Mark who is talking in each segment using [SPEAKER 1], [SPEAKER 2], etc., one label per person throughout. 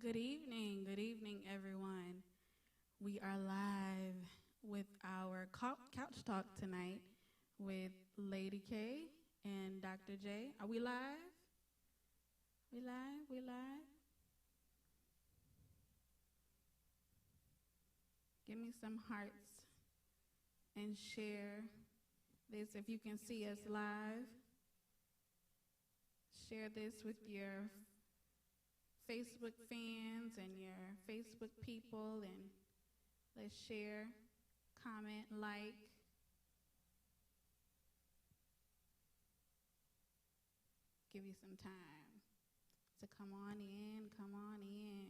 [SPEAKER 1] Good evening, everyone. We are live with our couch talk tonight with Lady K and Dr. J. Are we live? We live? We live? Give me some hearts and share this if you can see us live. Share this with your Facebook fans and your Facebook people, and let's share, comment, like. Give you some time to come on in, come on in.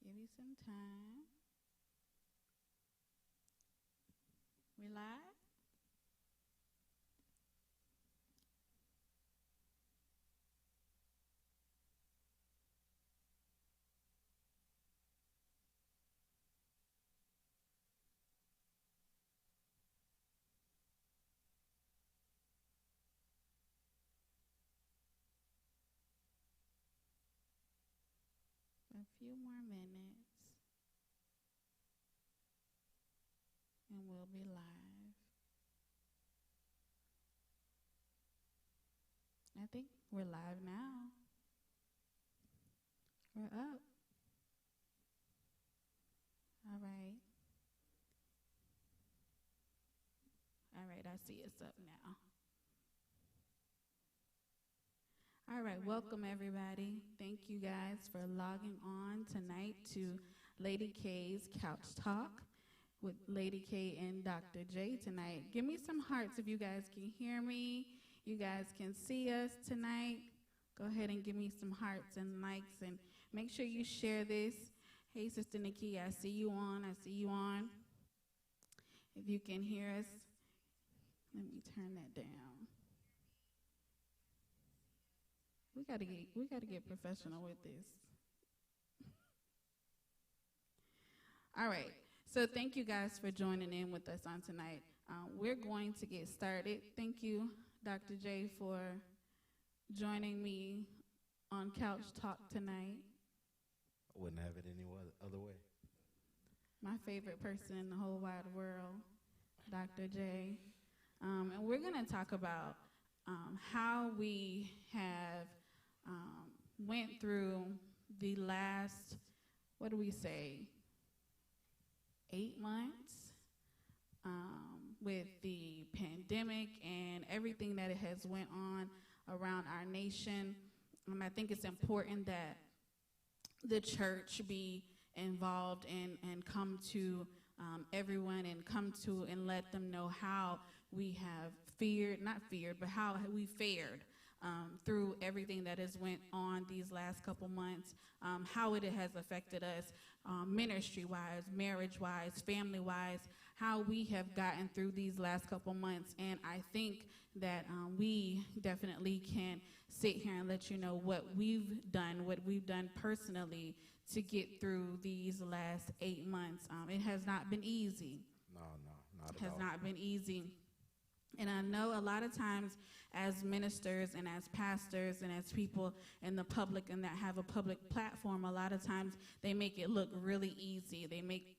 [SPEAKER 1] Give you some time. We live? A few more minutes and we'll be live. I think we're live now. We're up. All right. All right, I see it's up now. All right, welcome everybody. Thank you guys for logging on tonight to Lady K's Couch Talk with Lady K and Dr. J tonight. Give me some hearts if you guys can hear me. You guys can see us tonight. Go ahead and give me some hearts and likes, and make sure you share this. Hey, Sister Nikki, I see you on. I see you on. If you can hear us, let me turn that down. We gotta get professional with this. All right. So thank you guys for joining in with us on tonight. We're going to get started. Thank you, Dr. J, for joining me on Couch Talk tonight.
[SPEAKER 2] I wouldn't have it any other way.
[SPEAKER 1] My favorite person in the whole wide world, Dr. J. And we're going to talk about how we have went through the last, 8 months with the pandemic and everything that it has went on around our nation. I think it's important that the church be involved and come to everyone and let them know how we have how we fared through everything that has went on these last couple months, how it has affected us ministry-wise, marriage-wise, family-wise, how we have gotten through these last couple months. And I think that we definitely can sit here and let you know what we've done personally to get through these last 8 months. It has not been easy.
[SPEAKER 2] No, not at all.
[SPEAKER 1] It has not been easy. And I know a lot of times as ministers and as pastors and as people in the public and that have a public platform, a lot of times they make it look really easy. They make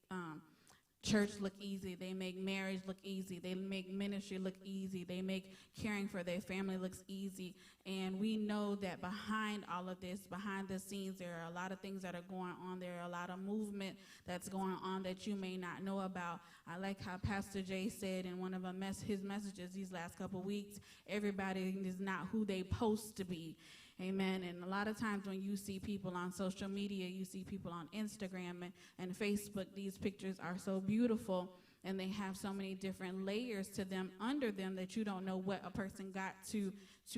[SPEAKER 1] church look easy. They make marriage look easy. They make ministry look easy. They make caring for their family looks easy. And we know that behind all of this, behind the scenes, there are a lot of things that are going on. There are a lot of movement that's going on that you may not know about. I like how Pastor Jay said in one of his messages these last couple of weeks, everybody is not who they supposed to be. Amen. And a lot of times when you see people on social media, you see people on Instagram and Facebook, these pictures are so beautiful and they have so many different layers to them under them that you don't know what a person got to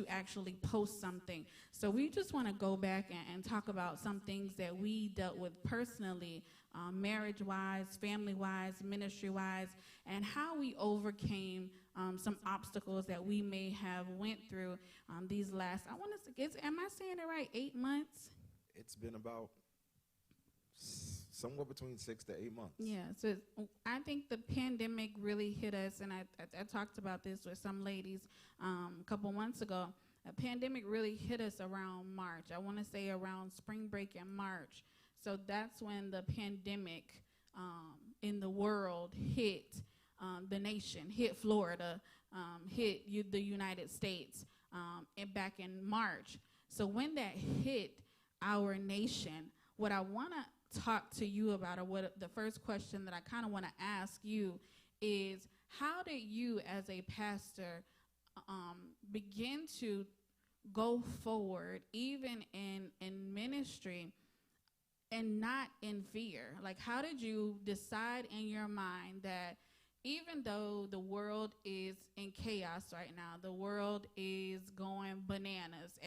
[SPEAKER 1] actually post something. So we just want to go back and talk about some things that we dealt with personally, marriage-wise, family-wise, ministry-wise, and how we overcame some obstacles that we may have went through these last, am I saying it right, 8 months?
[SPEAKER 2] It's been about somewhere between 6 to 8 months.
[SPEAKER 1] Yeah, so I think the pandemic really hit us, and I talked about this with some ladies a couple months ago. The pandemic really hit us around March. I want to say around spring break in March. So that's when the pandemic in the world hit the nation, hit Florida, hit the United States, and back in March. So when that hit our nation, what I want to talk to you about, or what the first question that I kind of want to ask you is, how did you as a pastor begin to go forward, even in ministry, and not in fear? Like, how did you decide in your mind that even though the world is in chaos right now, the world is going bananas,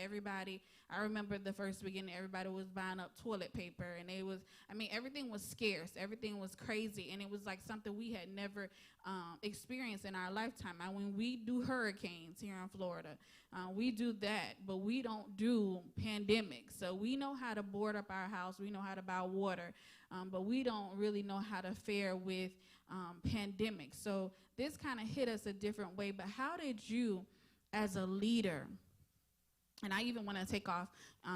[SPEAKER 1] I remember the first beginning, everybody was buying up toilet paper, and everything was scarce, everything was crazy, and it was like something we had never experienced in our lifetime. And when we do hurricanes here in Florida, we do that, but we don't do pandemics. So we know how to board up our house, we know how to buy water, but we don't really know how to fare with pandemics. So this kind of hit us a different way. But how did you, as a leader, and I even want to take off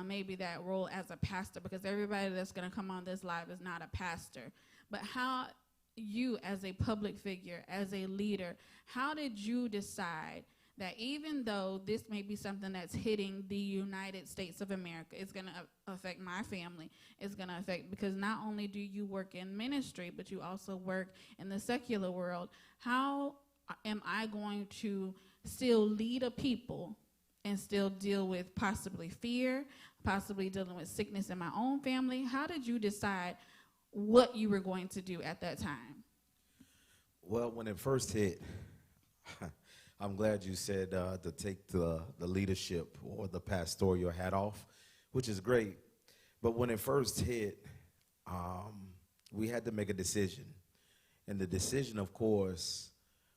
[SPEAKER 1] maybe that role as a pastor, because everybody that's going to come on this live is not a pastor, but how you as a public figure, as a leader, how did you decide that even though this may be something that's hitting the United States of America, it's going to affect my family, it's going to affect, because not only do you work in ministry, but you also work in the secular world. How am I going to still lead a people and still deal with possibly fear, possibly dealing with sickness in my own family? How did you decide what you were going to do at that time?
[SPEAKER 2] Well, when it first hit, I'm glad you said to take the leadership or the pastoral hat off, which is great. But when it first hit, we had to make a decision. And the decision, of course,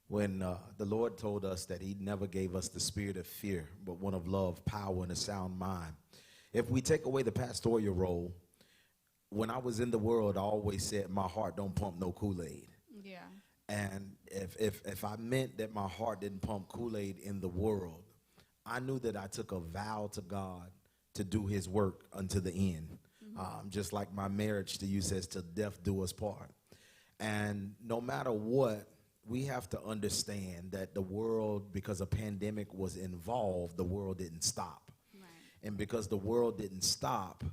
[SPEAKER 2] when the Lord told us that he never gave us the spirit of fear, but one of love, power, and a sound mind. If we take away the pastoral role, when I was in the world, I always said my heart don't pump no Kool-Aid.
[SPEAKER 1] Yeah.
[SPEAKER 2] And if I meant that my heart didn't pump Kool-Aid in the world, I knew that I took a vow to God to do his work unto the end. Just like my marriage to you says, till death do us part. And no matter what, we have to understand that the world, because a pandemic was involved, the world didn't stop.
[SPEAKER 1] Right.
[SPEAKER 2] And because the world didn't stop,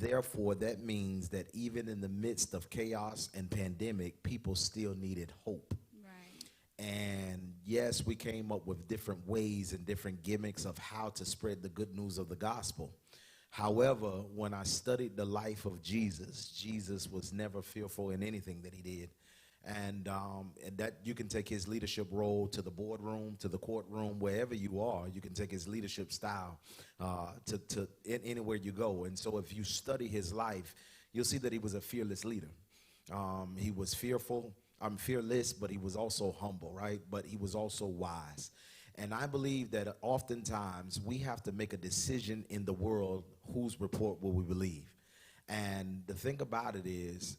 [SPEAKER 2] therefore, that means that even in the midst of chaos and pandemic, people still needed hope.
[SPEAKER 1] Right.
[SPEAKER 2] And yes, we came up with different ways and different gimmicks of how to spread the good news of the gospel. However, when I studied the life of Jesus, Jesus was never fearful in anything that he did. And that you can take his leadership role to the boardroom, to the courtroom, wherever you are. You can take his leadership style to anywhere you go. And so if you study his life, you'll see that he was a fearless leader. He was fearless, but he was also humble, right? But he was also wise. And I believe that oftentimes we have to make a decision in the world, whose report will we believe? And the thing about it is,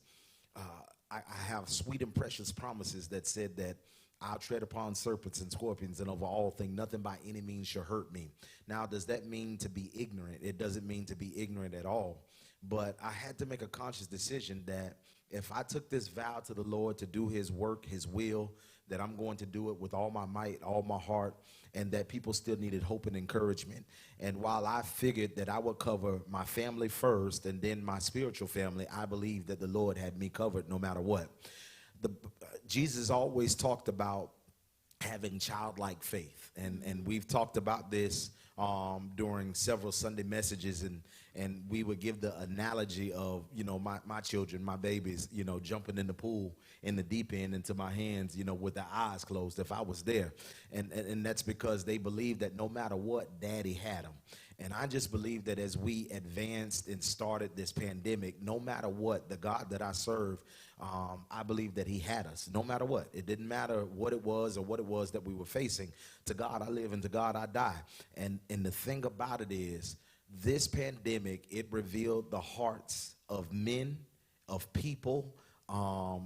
[SPEAKER 2] I have sweet and precious promises that said that I'll tread upon serpents and scorpions, and over all things, nothing by any means shall hurt me. Now, does that mean to be ignorant? It doesn't mean to be ignorant at all. But I had to make a conscious decision that if I took this vow to the Lord to do his work, his will, that I'm going to do it with all my might, all my heart, and that people still needed hope and encouragement. And while I figured that I would cover my family first and then my spiritual family, I believe that the Lord had me covered no matter what. Jesus always talked about having childlike faith, and we've talked about this during several Sunday messages, and we would give the analogy of, my children, my babies, jumping in the pool in the deep end into my hands, with their eyes closed if I was there. And that's because they believed that no matter what, Daddy had them. And I just believe that as we advanced and started this pandemic, no matter what, the God that I serve, I believe that he had us, no matter what. It didn't matter what it was or what it was that we were facing. To God I live and to God I die. And the thing about it is, this pandemic, it revealed the hearts of men, of people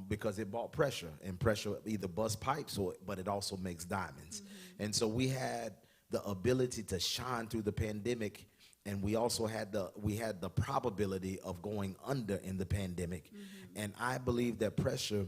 [SPEAKER 2] because it brought pressure, and pressure either busts pipes but it also makes diamonds. And so we had the ability to shine through the pandemic, and we also had the probability of going under in the pandemic. And I believe that pressure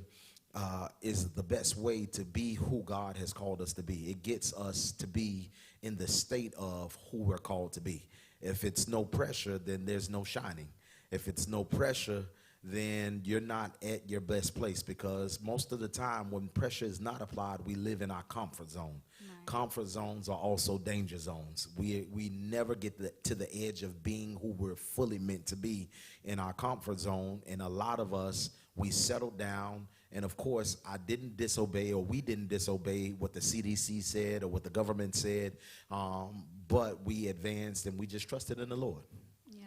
[SPEAKER 2] is the best way to be who God has called us to be. It gets us to be in the state of who we're called to be. If it's no pressure, then there's no shining. If it's no pressure, then you're not at your best place, because most of the time when pressure is not applied, we live in our comfort zone. Right. Comfort zones are also danger zones. We never get to the edge of being who we're fully meant to be in our comfort zone, and a lot of us, we settled down. And of course, we didn't disobey what the CDC said or what the government said, but we advanced and we just trusted in the Lord.
[SPEAKER 1] Yeah.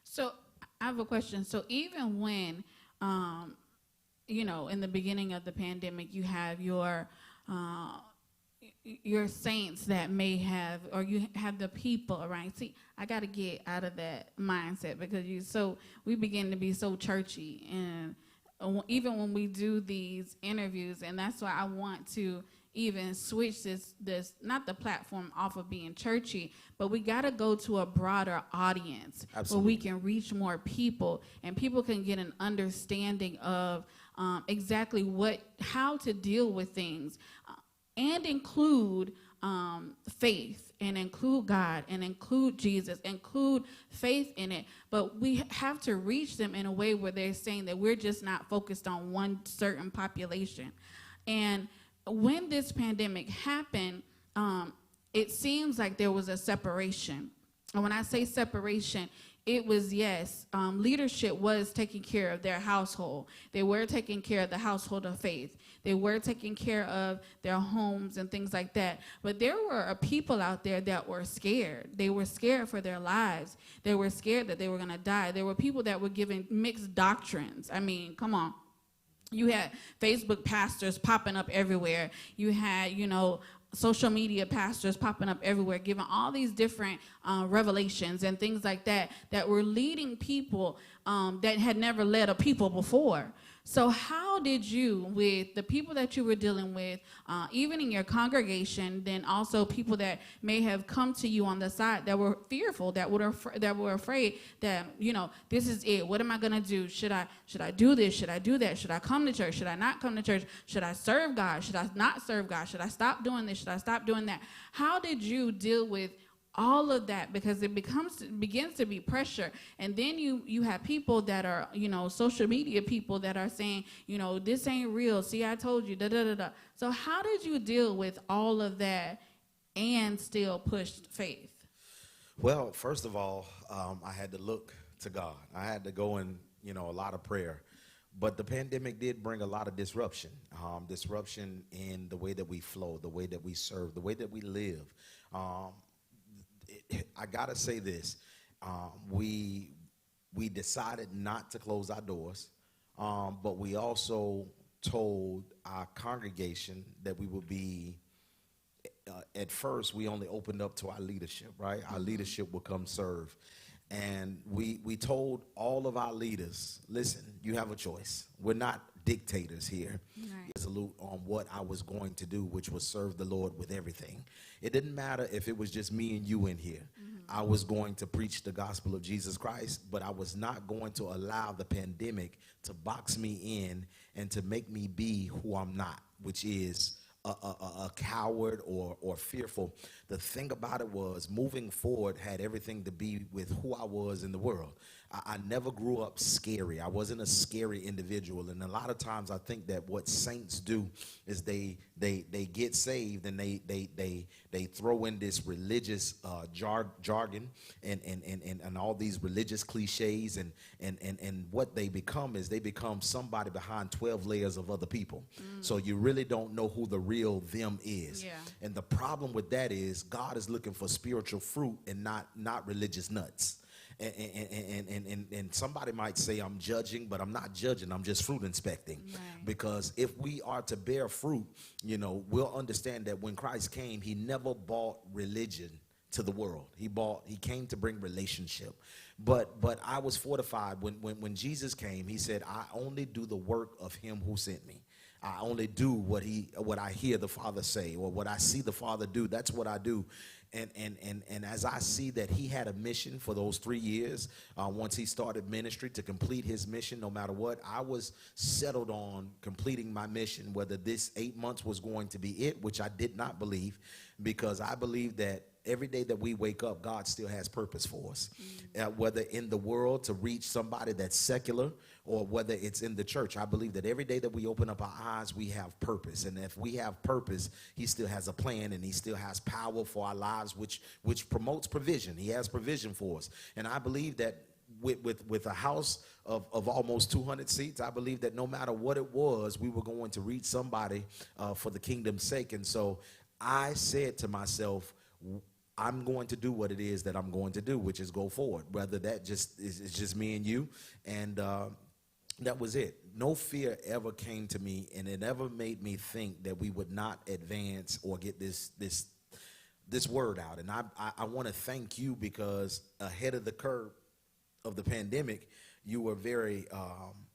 [SPEAKER 1] So I have a question. So even when, in the beginning of the pandemic, you have your saints that may have, or you have the people around. See, I got to get out of that mindset, because we begin to be so churchy, and even when we do these interviews, and that's why I want to even switch this not the platform off of being churchy, but we got to go to a broader audience. Absolutely. Where we can reach more people, and people can get an understanding of exactly how to deal with things, and include faith, and include God, and include Jesus, include faith in it. But we have to reach them in a way where they're saying that we're just not focused on one certain population. And when this pandemic happened, it seems like there was a separation. And when I say separation, it was, leadership was taking care of their household. They were taking care of the household of faith. They were taking care of their homes and things like that. But there were people out there that were scared. They were scared for their lives. They were scared that they were going to die. There were people that were giving mixed doctrines. I mean, come on. You had Facebook pastors popping up everywhere. You had, social media pastors popping up everywhere, giving all these different revelations and things like that were leading people that had never led a people before. So how did you, with the people that you were dealing with, even in your congregation, then also people that may have come to you on the side that were fearful, that were afraid that, this is it. What am I going to do? Should I do this? Should I do that? Should I come to church? Should I not come to church? Should I serve God? Should I not serve God? Should I stop doing this? Should I stop doing that? How did you deal with all of that? Because it begins to be pressure, and then you have people that are social media people that are saying this ain't real. See, I told you. Da da da da. So how did you deal with all of that and still push faith?
[SPEAKER 2] Well, first of all, I had to look to God. I had to go in a lot of prayer, but the pandemic did bring a lot of disruption. Disruption in the way that we flow, the way that we serve, the way that we live. I gotta say this, we decided not to close our doors, but we also told our congregation that we would be, at first we only opened up to our leadership, right? Our leadership would come serve. And we told all of our leaders, listen, you have a choice. We're not dictators here. Right. Salute on what I was going to do, which was serve the Lord with everything. It didn't matter if it was just me and you in here. I was going to preach the gospel of Jesus Christ, but I was not going to allow the pandemic to box me in and to make me be who I'm not, which is a coward or fearful. The thing about it was, moving forward had everything to be with who I was in the world. I never grew up scary. I wasn't a scary individual. And a lot of times I think that what saints do is they get saved and they throw in this religious jargon and all these religious cliches, and what they become is they become somebody behind 12 layers of other people. So you really don't know who the real them is. Yeah. And the problem with that is God is looking for spiritual fruit and not religious nuts. And somebody might say I'm judging, but I'm not judging. I'm just fruit inspecting. Right. Because if we are to bear fruit, we'll understand that when Christ came, he never bought religion to the world. He came to bring relationship. But I was fortified when Jesus came. He said, I only do the work of him who sent me. I only do what I hear the Father say, or what I see the Father do. That's what I do. And as I see that he had a mission for those 3 years, once he started ministry, to complete his mission, no matter what, I was settled on completing my mission, whether this 8 months was going to be it, which I did not believe, because I believe that every day that we wake up, God still has purpose for us, whether in the world to reach somebody that's secular, or whether it's in the church. I believe that every day that we open up our eyes, we have purpose. And if we have purpose, he still has a plan, and he still has power for our lives, which promotes provision. He has provision for us. And I believe that with a house of almost 200 seats, I believe that no matter what it was, we were going to reach somebody for the kingdom's sake. And so I said to myself, I'm going to do what it is that I'm going to do, which is go forward. Whether that just is just me and you, and that was it. No fear ever came to me, and it ever made me think that we would not advance or get this word out. And I want to thank you, because ahead of the curve of the pandemic, you were very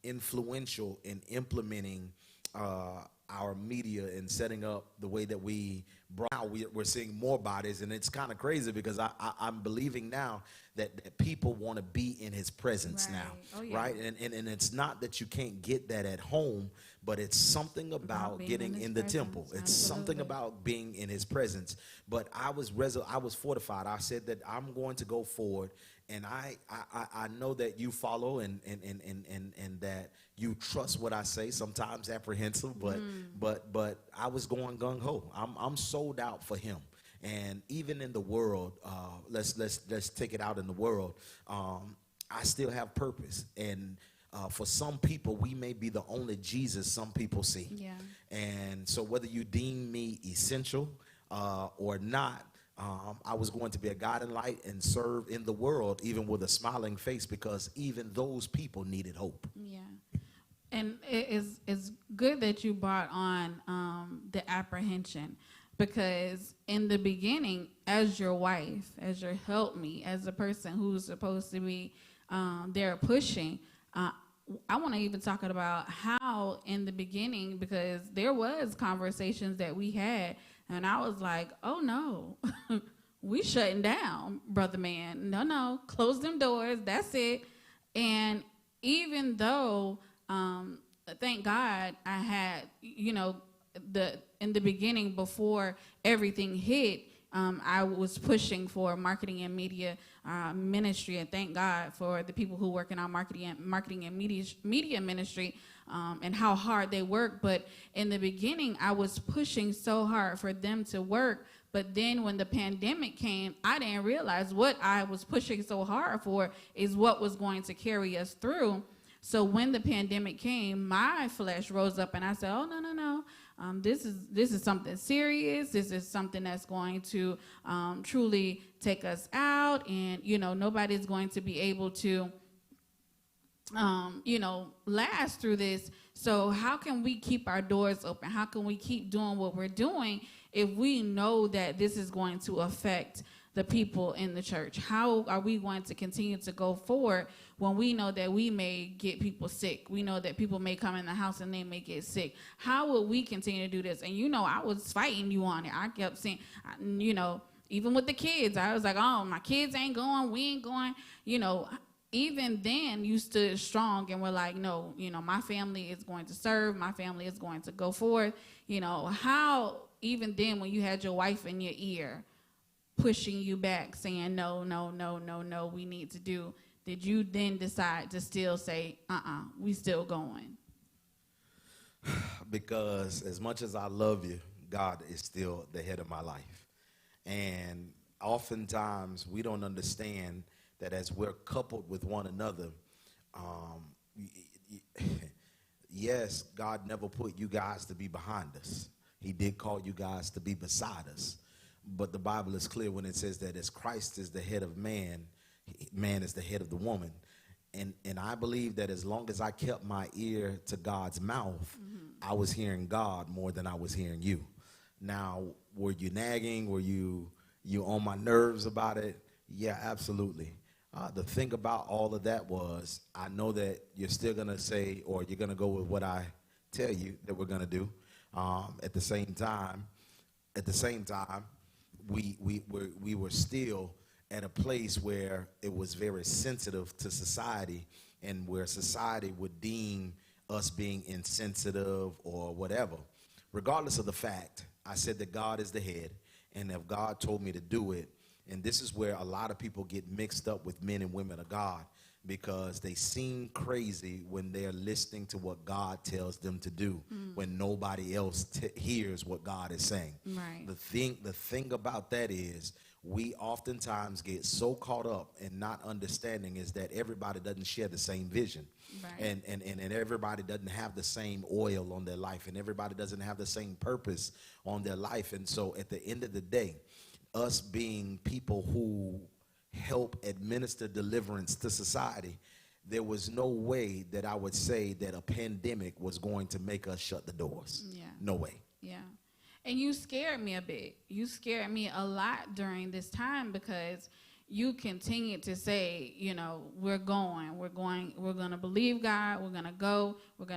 [SPEAKER 2] influential in implementing our media and setting up the way that we're seeing more bodies. And it's kind of crazy, because I'm believing now that people want to be in his presence now, right? And it's not that you can't get that at home, but it's something about getting in the temple. It's something about being in his presence. But I was fortified. I said that I'm going to go forward, and I know that you follow and that you trust what I say. Sometimes apprehensive, but I was going gung ho. I'm sold out for him. And even in the world, let's take it out in the world. I still have purpose, and for some people, we may be the only Jesus some people see.
[SPEAKER 1] Yeah.
[SPEAKER 2] And so whether you deem me essential or not, I was going to be a guiding light and serve in the world, even with a smiling face, because even those people needed hope.
[SPEAKER 1] Yeah. And it's good that you brought on the apprehension, because in the beginning, as your wife, as your helpmeet, as a person who's supposed to be there pushing, I want to even talk about how in the beginning, because there was conversations that we had, and I was like, oh no, we shutting down, brother man. No, close them doors. That's it. And even though, thank God I had, in the beginning, before everything hit, I was pushing for marketing and media ministry, and thank God for the people who work in our marketing and media ministry, and how hard they work. But in the beginning, I was pushing so hard for them to work. But then when the pandemic came, I didn't realize what I was pushing so hard for is what was going to carry us through. So when the pandemic came, my flesh rose up, and I said, oh, no. This is something serious. This is something that's going to truly take us out, and nobody's going to be able to last through this. So how can we keep our doors open? How can we keep doing what we're doing if we know that this is going to affect the people in the church? How are we going to continue to go forward when we know that we may get people sick? We know that people may come in the house and they may get sick. How will we continue to do this? And I was fighting you on it. I kept saying, even with the kids, I was like, oh, my kids ain't going, we ain't going. Even then you stood strong and were like, no, my family is going to serve, my family is going to go forward. How, even then, when you had your wife in your ear pushing you back, saying no, we need to do, did you then decide to still say, we still going?
[SPEAKER 2] Because as much as I love you, God is still the head of my life. And oftentimes we don't understand that as we're coupled with one another, yes, God never put you guys to be behind us. He did call you guys to be beside us. But the Bible is clear when it says that as Christ is the head of man, man is the head of the woman. And I believe that as long as I kept my ear to God's mouth, I was hearing God more than I was hearing you. Now, were you nagging? Were you You on my nerves about it? Yeah, absolutely. The thing about all of that was, I know that you're still gonna say, or you're gonna go with what I tell you that we're gonna do. At the same time, we were still at a place where it was very sensitive to society, and where society would deem us being insensitive or whatever. Regardless of the fact, I said that God is the head, and if God told me to do it, and this is where a lot of people get mixed up with men and women of God, because they seem crazy when they're listening to what God tells them to do, when nobody else hears what God is saying.
[SPEAKER 1] Right.
[SPEAKER 2] The thing about that is, we oftentimes get so caught up in not understanding is that everybody doesn't share the same vision.
[SPEAKER 1] Right.
[SPEAKER 2] And everybody doesn't have the same oil on their life, and everybody doesn't have the same purpose on their life. And so at the end of the day, us being people who help administer deliverance to society, there was no way that I would say that a pandemic was going to make us shut the doors.
[SPEAKER 1] Yeah.
[SPEAKER 2] No way.
[SPEAKER 1] Yeah. And you scared me a bit. You scared me a lot during this time, because you continued to say, you know, we're going to believe God, we're going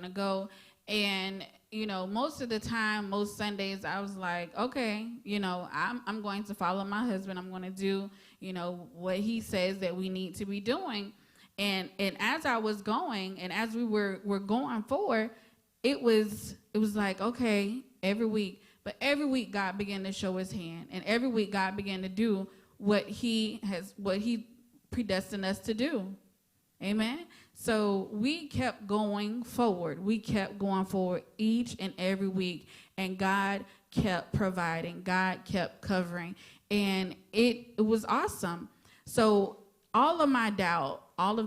[SPEAKER 1] to go. And, you know, most of the time, most Sundays, I was like, okay, you know, I'm going to follow my husband. I'm going to do, you know, what he says that we need to be doing. And as I was going, and as we were going forward, it was like, okay, every week. But every week God began to show his hand, and every week God began to do what he predestined us to do. Amen. So we kept going forward. We kept going forward each and every week, and God kept providing. God kept covering, and it was awesome. So all of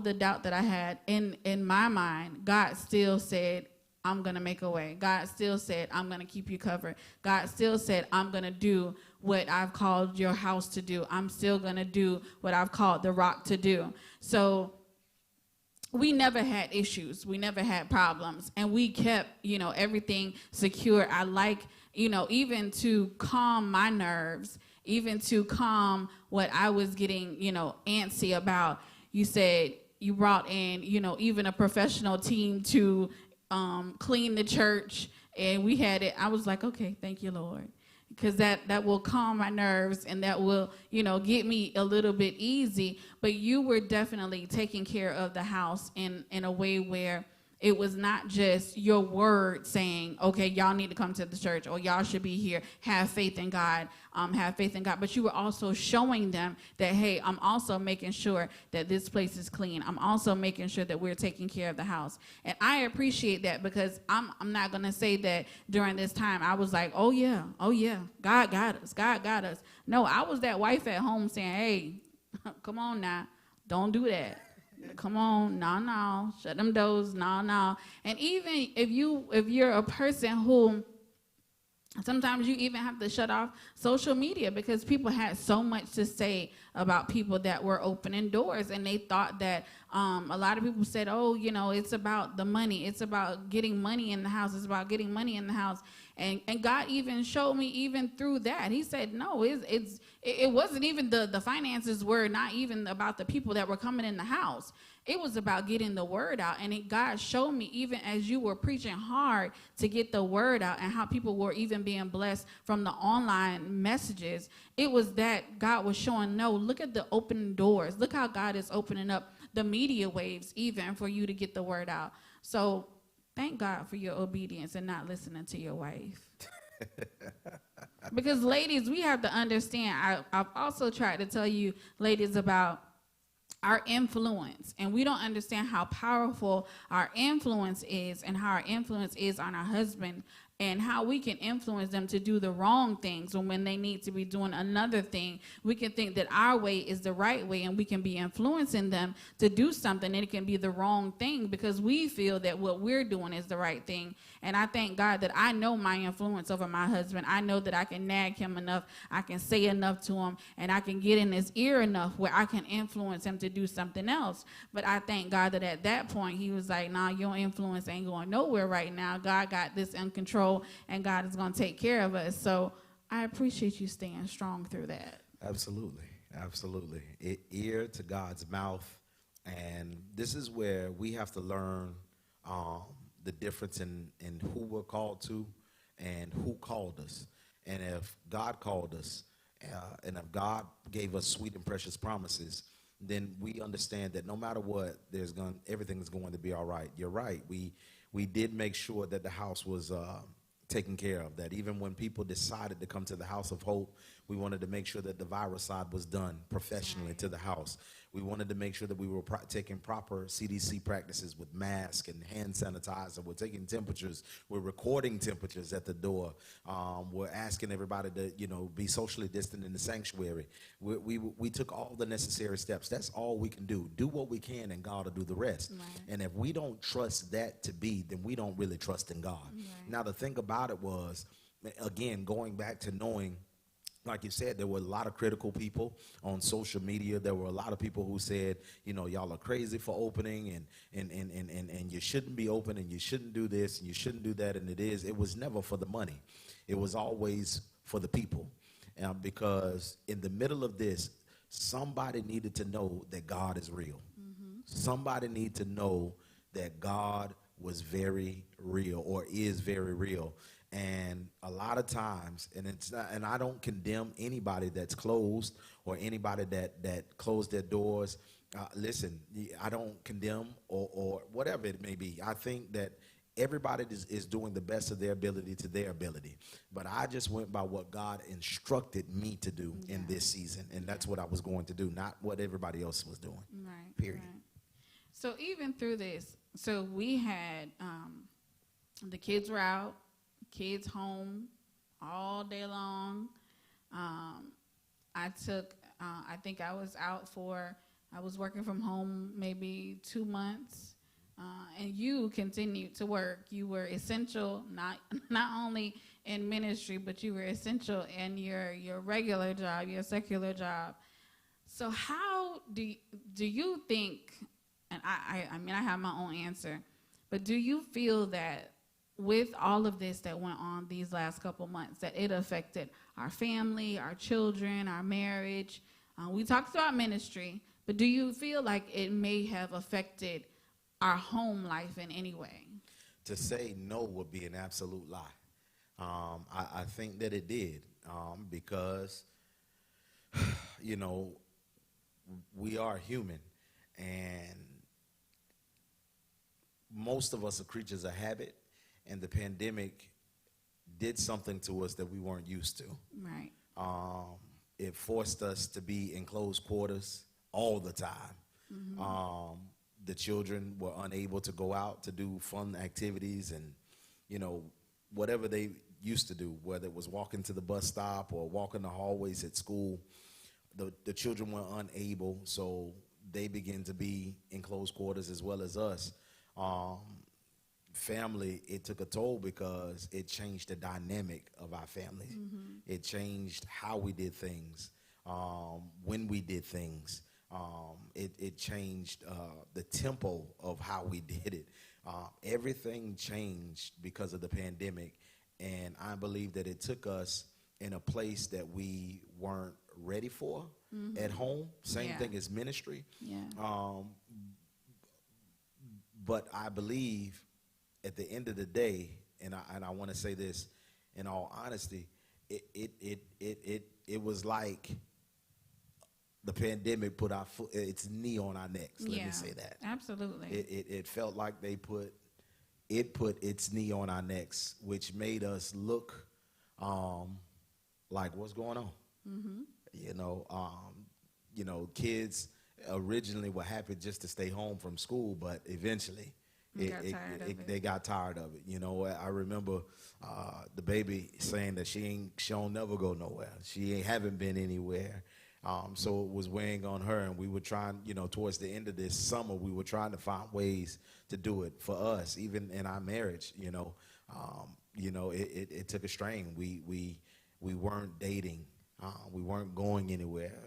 [SPEAKER 1] the doubt that I had in my mind, God still said, I'm going to make a way. God still said, I'm going to keep you covered. God still said, I'm going to do what I've called your house to do. I'm still going to do what I've called the rock to do. So we never had issues. We never had problems. And we kept, you know, everything secure. I like, you know, even to calm my nerves, even to calm what I was getting, you know, antsy about. You said you brought in, you know, even a professional team to clean the church, and we had it. I was like, okay, thank you, Lord, because that will calm my nerves, and that will, you know, get me a little bit easy. But you were definitely taking care of the house in a way where it was not just your word saying, okay, y'all need to come to the church, or y'all should be here, have faith in God, but you were also showing them that, hey, I'm also making sure that this place is clean. I'm also making sure that we're taking care of the house. And I appreciate that, because I'm not going to say that during this time I was like, oh yeah, God got us. No, I was that wife at home saying, hey, come on now, don't do that. Come on, no, shut them doors, no. And even if you're a person who, sometimes you even have to shut off social media, because people had so much to say about people that were opening doors, and they thought that a lot of people said, oh, you know, it's about the money, it's about getting money in the house, and God even showed me even through that. He said, no, it wasn't even the finances were not even about the people that were coming in the house. It was about getting the word out. And God showed me, even as you were preaching hard to get the word out, and how people were even being blessed from the online messages, it was that God was showing, no, look at the open doors. Look how God is opening up the media waves even for you to get the word out. So thank God for your obedience and not listening to your wife. Because ladies, we have to understand, I've also tried to tell you ladies about our influence, and we don't understand how powerful our influence is, and how our influence is on our husband, and how we can influence them to do the wrong things when they need to be doing another thing. We can think that our way is the right way, and we can be influencing them to do something, and it can be the wrong thing because we feel that what we're doing is the right thing. And I thank God that I know my influence over my husband. I know that I can nag him enough, I can say enough to him, and I can get in his ear enough where I can influence him to do something else. But I thank God that at that point he was like, nah, your influence ain't going nowhere right now. God got this in control, and God is going to take care of us. So I appreciate you staying strong through that.
[SPEAKER 2] Absolutely, absolutely. Ear to God's mouth, and this is where we have to learn um, the difference in who we're called to and who called us. And if God called us, and if God gave us sweet and precious promises, then we understand that no matter what, everything's going to be all right. You're right. We did make sure that the house was taken care of. That even when people decided to come to the House of Hope, we wanted to make sure that the viricide was done professionally to the house. We wanted to make sure that we were taking proper CDC practices with masks and hand sanitizer. We're taking temperatures. We're recording temperatures at the door. We're asking everybody to, be socially distant in the sanctuary. We took all the necessary steps. That's all we can do. Do what we can, and God will do the rest.
[SPEAKER 1] Right.
[SPEAKER 2] And if we don't trust that to be, then we don't really trust in God.
[SPEAKER 1] Right.
[SPEAKER 2] Now, the thing about it was, again, going back to knowing, like you said, there were a lot of critical people on social media. There were a lot of people who said, y'all are crazy for opening, and you shouldn't be open, and you shouldn't do this, and you shouldn't do that. And it was never for the money. It was always for the people. Because in the middle of this, somebody needed to know that God is real. Mm-hmm. Somebody needed to know that God was very real, or is very real. And a lot of times, and it's not, and I don't condemn anybody that's closed, or anybody that closed their doors. Listen, I don't condemn, or whatever it may be. I think that everybody is doing the best of their ability to their ability. But I just went by what God instructed me to do in this season, and that's what I was going to do, not what everybody else was doing.
[SPEAKER 1] Right.
[SPEAKER 2] Period.
[SPEAKER 1] Right. So even through this, so we had the kids were out, kids home all day long. I think I was working from home maybe 2 months, and you continued to work. You were essential, not only in ministry, but you were essential in your regular job, your secular job. So how do you think, and I mean, I have my own answer, but do you feel that with all of this that went on these last couple months, that it affected our family, our children, our marriage? We talked about ministry, but do you feel like it may have affected our home life in any way?
[SPEAKER 2] To say no would be an absolute lie. I think that it did, because, we are human, and most of us are creatures of habit. And the pandemic did something to us that we weren't used to.
[SPEAKER 1] Right.
[SPEAKER 2] It forced us to be in close quarters all the time. Mm-hmm. The children were unable to go out to do fun activities and, whatever they used to do, whether it was walking to the bus stop or walking the hallways at school. The children were unable, so they began to be in close quarters as well as us. Family, it took a toll because it changed the dynamic of our family. Mm-hmm. It changed how we did things, when we did things. It changed the tempo of how we did it. Everything changed because of the pandemic, and I believe that it took us in a place that we weren't ready for. Mm-hmm. At home. Same thing as ministry. Yeah. But I believe at the end of the day, and I want to say this in all honesty, it was like the pandemic put its knee on our necks. Let me say that.
[SPEAKER 1] Absolutely.
[SPEAKER 2] It felt like it put its knee on our necks, which made us look like, what's going on? Mm-hmm. Kids originally were happy just to stay home from school, but eventually they got tired of it. I remember the baby saying that she don't never go nowhere. She haven't been anywhere. So it was weighing on her, and we were trying, towards the end of this summer, we were trying to find ways to do it for us, even in our marriage. It took a strain. We weren't dating. We weren't going anywhere.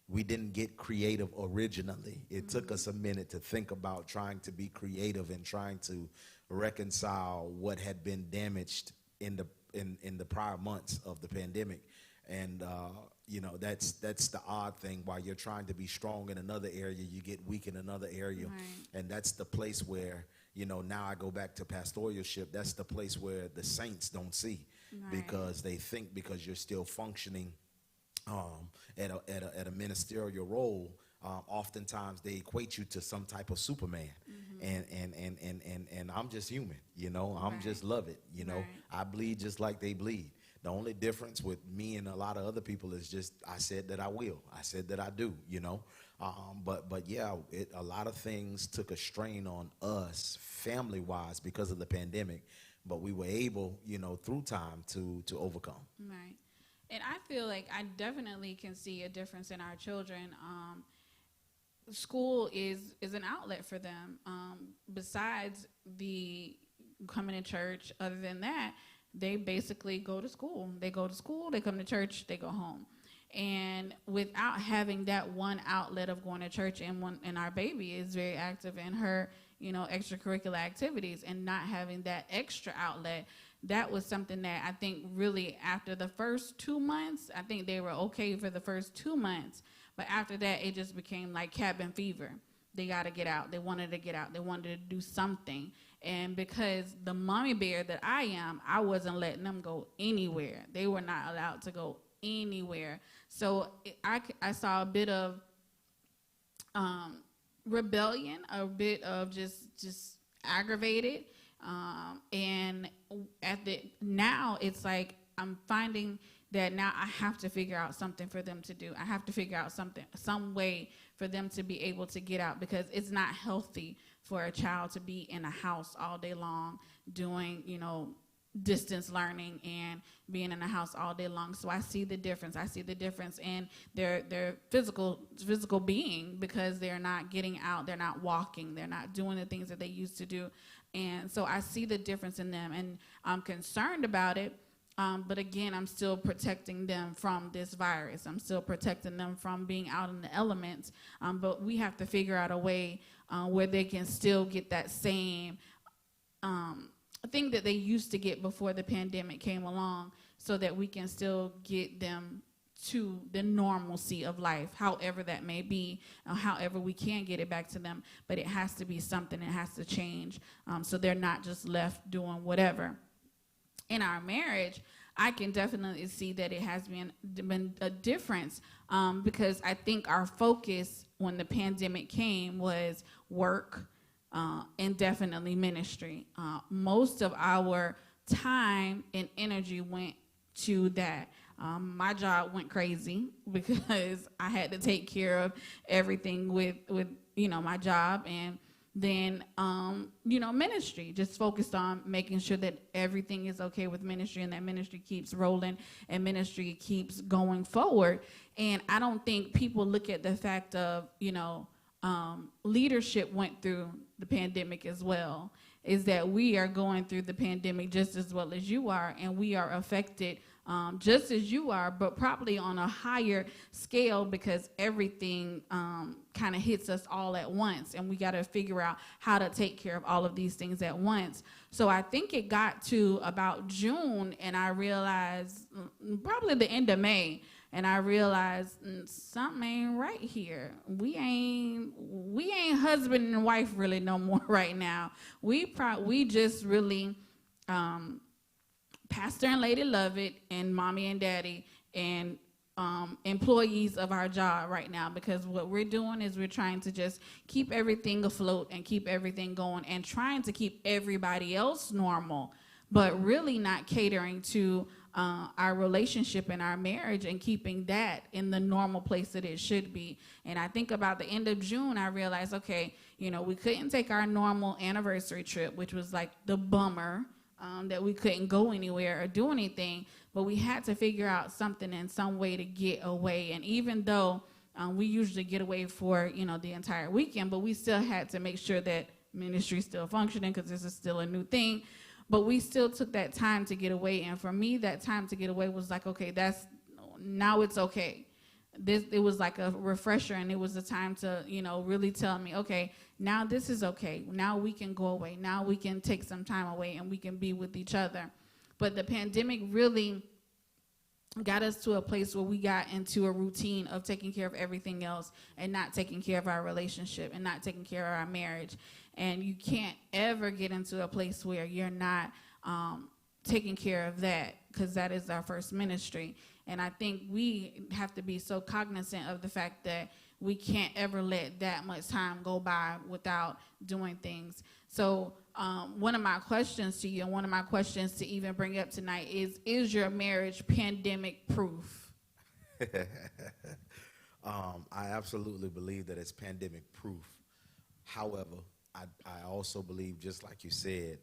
[SPEAKER 2] We didn't get creative originally. It took us a minute to think about trying to be creative and trying to reconcile what had been damaged in the prior months of the pandemic. And that's the odd thing. While you're trying to be strong in another area, you get weak in another area.
[SPEAKER 1] Right.
[SPEAKER 2] And that's the place where, now I go back to pastoralship. That's the place where the saints don't see,
[SPEAKER 1] Right.
[SPEAKER 2] because they think because you're still functioning at a ministerial role, oftentimes they equate you to some type of Superman. And I'm just human, I'm
[SPEAKER 1] Right.
[SPEAKER 2] just Lovett,
[SPEAKER 1] Right.
[SPEAKER 2] I bleed just like they bleed. The only difference with me and a lot of other people is just I said that I will. I said that I do, But yeah, a lot of things took a strain on us family-wise because of the pandemic, but we were able, through time to overcome.
[SPEAKER 1] Right. And I feel like I definitely can see a difference in our children. School is an outlet for them. Besides the coming to church, other than that, they basically go to school. They go to school, they come to church, they go home. And without having that one outlet of going to church, and our baby is very active in her, extracurricular activities, and not having that extra outlet, that was something that I think really after the first 2 months, I think they were okay for the first 2 months. But after that, it just became like cabin fever. They got to get out. They wanted to get out. They wanted to do something. And because the mommy bear that I am, I wasn't letting them go anywhere. They were not allowed to go anywhere. So I saw a bit of rebellion, a bit of just aggravated. And now it's like I'm finding that now I have to figure out something for them to do. I have to figure out some way for them to be able to get out, because it's not healthy for a child to be in a house all day long doing, distance learning and being in a house all day long. So I see the difference. I see the difference in their physical being, because they're not getting out, they're not walking, they're not doing the things that they used to do. And so I see the difference in them, and I'm concerned about it. But again, I'm still protecting them from this virus. I'm still protecting them from being out in the elements. But we have to figure out a way where they can still get that same thing that they used to get before the pandemic came along, so that we can still get them to the normalcy of life, however that may be, however we can get it back to them. But it has to be something. It has to change, so they're not just left doing whatever. In our marriage, I can definitely see that it has been a difference, because I think our focus when the pandemic came was work, and definitely ministry. Most of our time and energy went to that. My job went crazy because I had to take care of everything with my job, and then ministry, just focused on making sure that everything is okay with ministry, and that ministry keeps rolling and ministry keeps going forward. And I don't think people look at the fact of leadership went through the pandemic as well, is that we are going through the pandemic just as well as you are, and we are affected just as you are, but probably on a higher scale, because everything kind of hits us all at once, and we got to figure out how to take care of all of these things at once. So I think it got to about June, and I realized probably the end of May, and I realized something ain't right here. We ain't husband and wife really no more right now. We just really Pastor and Lady Lovett and Mommy and Daddy and employees of our job right now, because what we're doing is we're trying to just keep everything afloat and keep everything going, and trying to keep everybody else normal, but really not catering to our relationship and our marriage and keeping that in the normal place that it should be. And I think about the end of June, I realized, okay, we couldn't take our normal anniversary trip, which was like the bummer, that we couldn't go anywhere or do anything, but we had to figure out something in some way to get away. And even though we usually get away for, the entire weekend, but we still had to make sure that ministry is still functioning, because this is still a new thing. But we still took that time to get away. And for me, that time to get away was like, okay, now it's okay. It was like a refresher, and it was a time to, really tell me, okay, now this is okay. Now we can go away. Now we can take some time away, and we can be with each other. But the pandemic really got us to a place where we got into a routine of taking care of everything else and not taking care of our relationship and not taking care of our marriage. And you can't ever get into a place where you're not taking care of that, because that is our first ministry. And I think we have to be so cognizant of the fact that we can't ever let that much time go by without doing things. So one of my questions to you, and one of my questions to even bring up tonight is your marriage pandemic proof?
[SPEAKER 2] I absolutely believe that it's pandemic proof. However, I also believe, just like you said,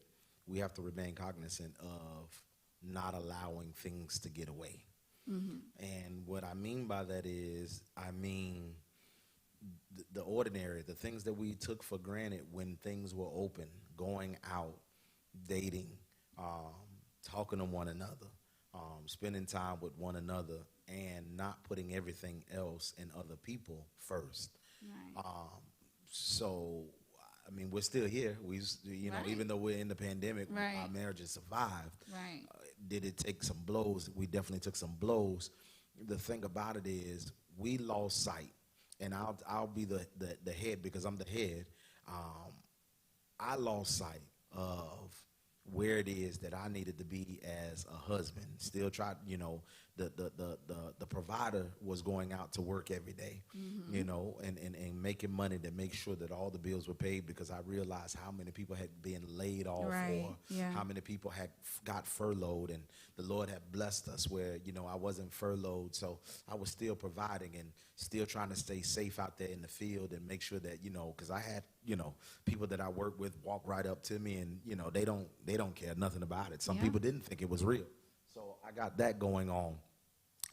[SPEAKER 2] we have to remain cognizant of not allowing things to get away. Mm-hmm. And what I mean by that is, I mean the ordinary, the things that we took for granted when things were open, going out, dating, talking to one another, spending time with one another, and not putting everything else and other people first. Right. So, I mean, we're still here. You know, right. Even though we're in the pandemic, right. Our marriage has survived. Right. Did it take some blows? We definitely took some blows. The thing about it is, we lost sight, and I'll be the head because I'm the head. I lost sight of where it is that I needed to be as a husband. Still tried, you know, the provider was going out to work every day, mm-hmm. you know, and making money to make sure that all the bills were paid, because I realized how many people had been laid off, right. or yeah. how many people had got furloughed, and the Lord had blessed us where, you know, I wasn't furloughed, so I was still providing and still trying to stay safe out there in the field and make sure that, you know, because I had, you know, people that I work with walk right up to me and, you know, they don't care nothing about it. Some yeah. people didn't think it was real. So I got that going on.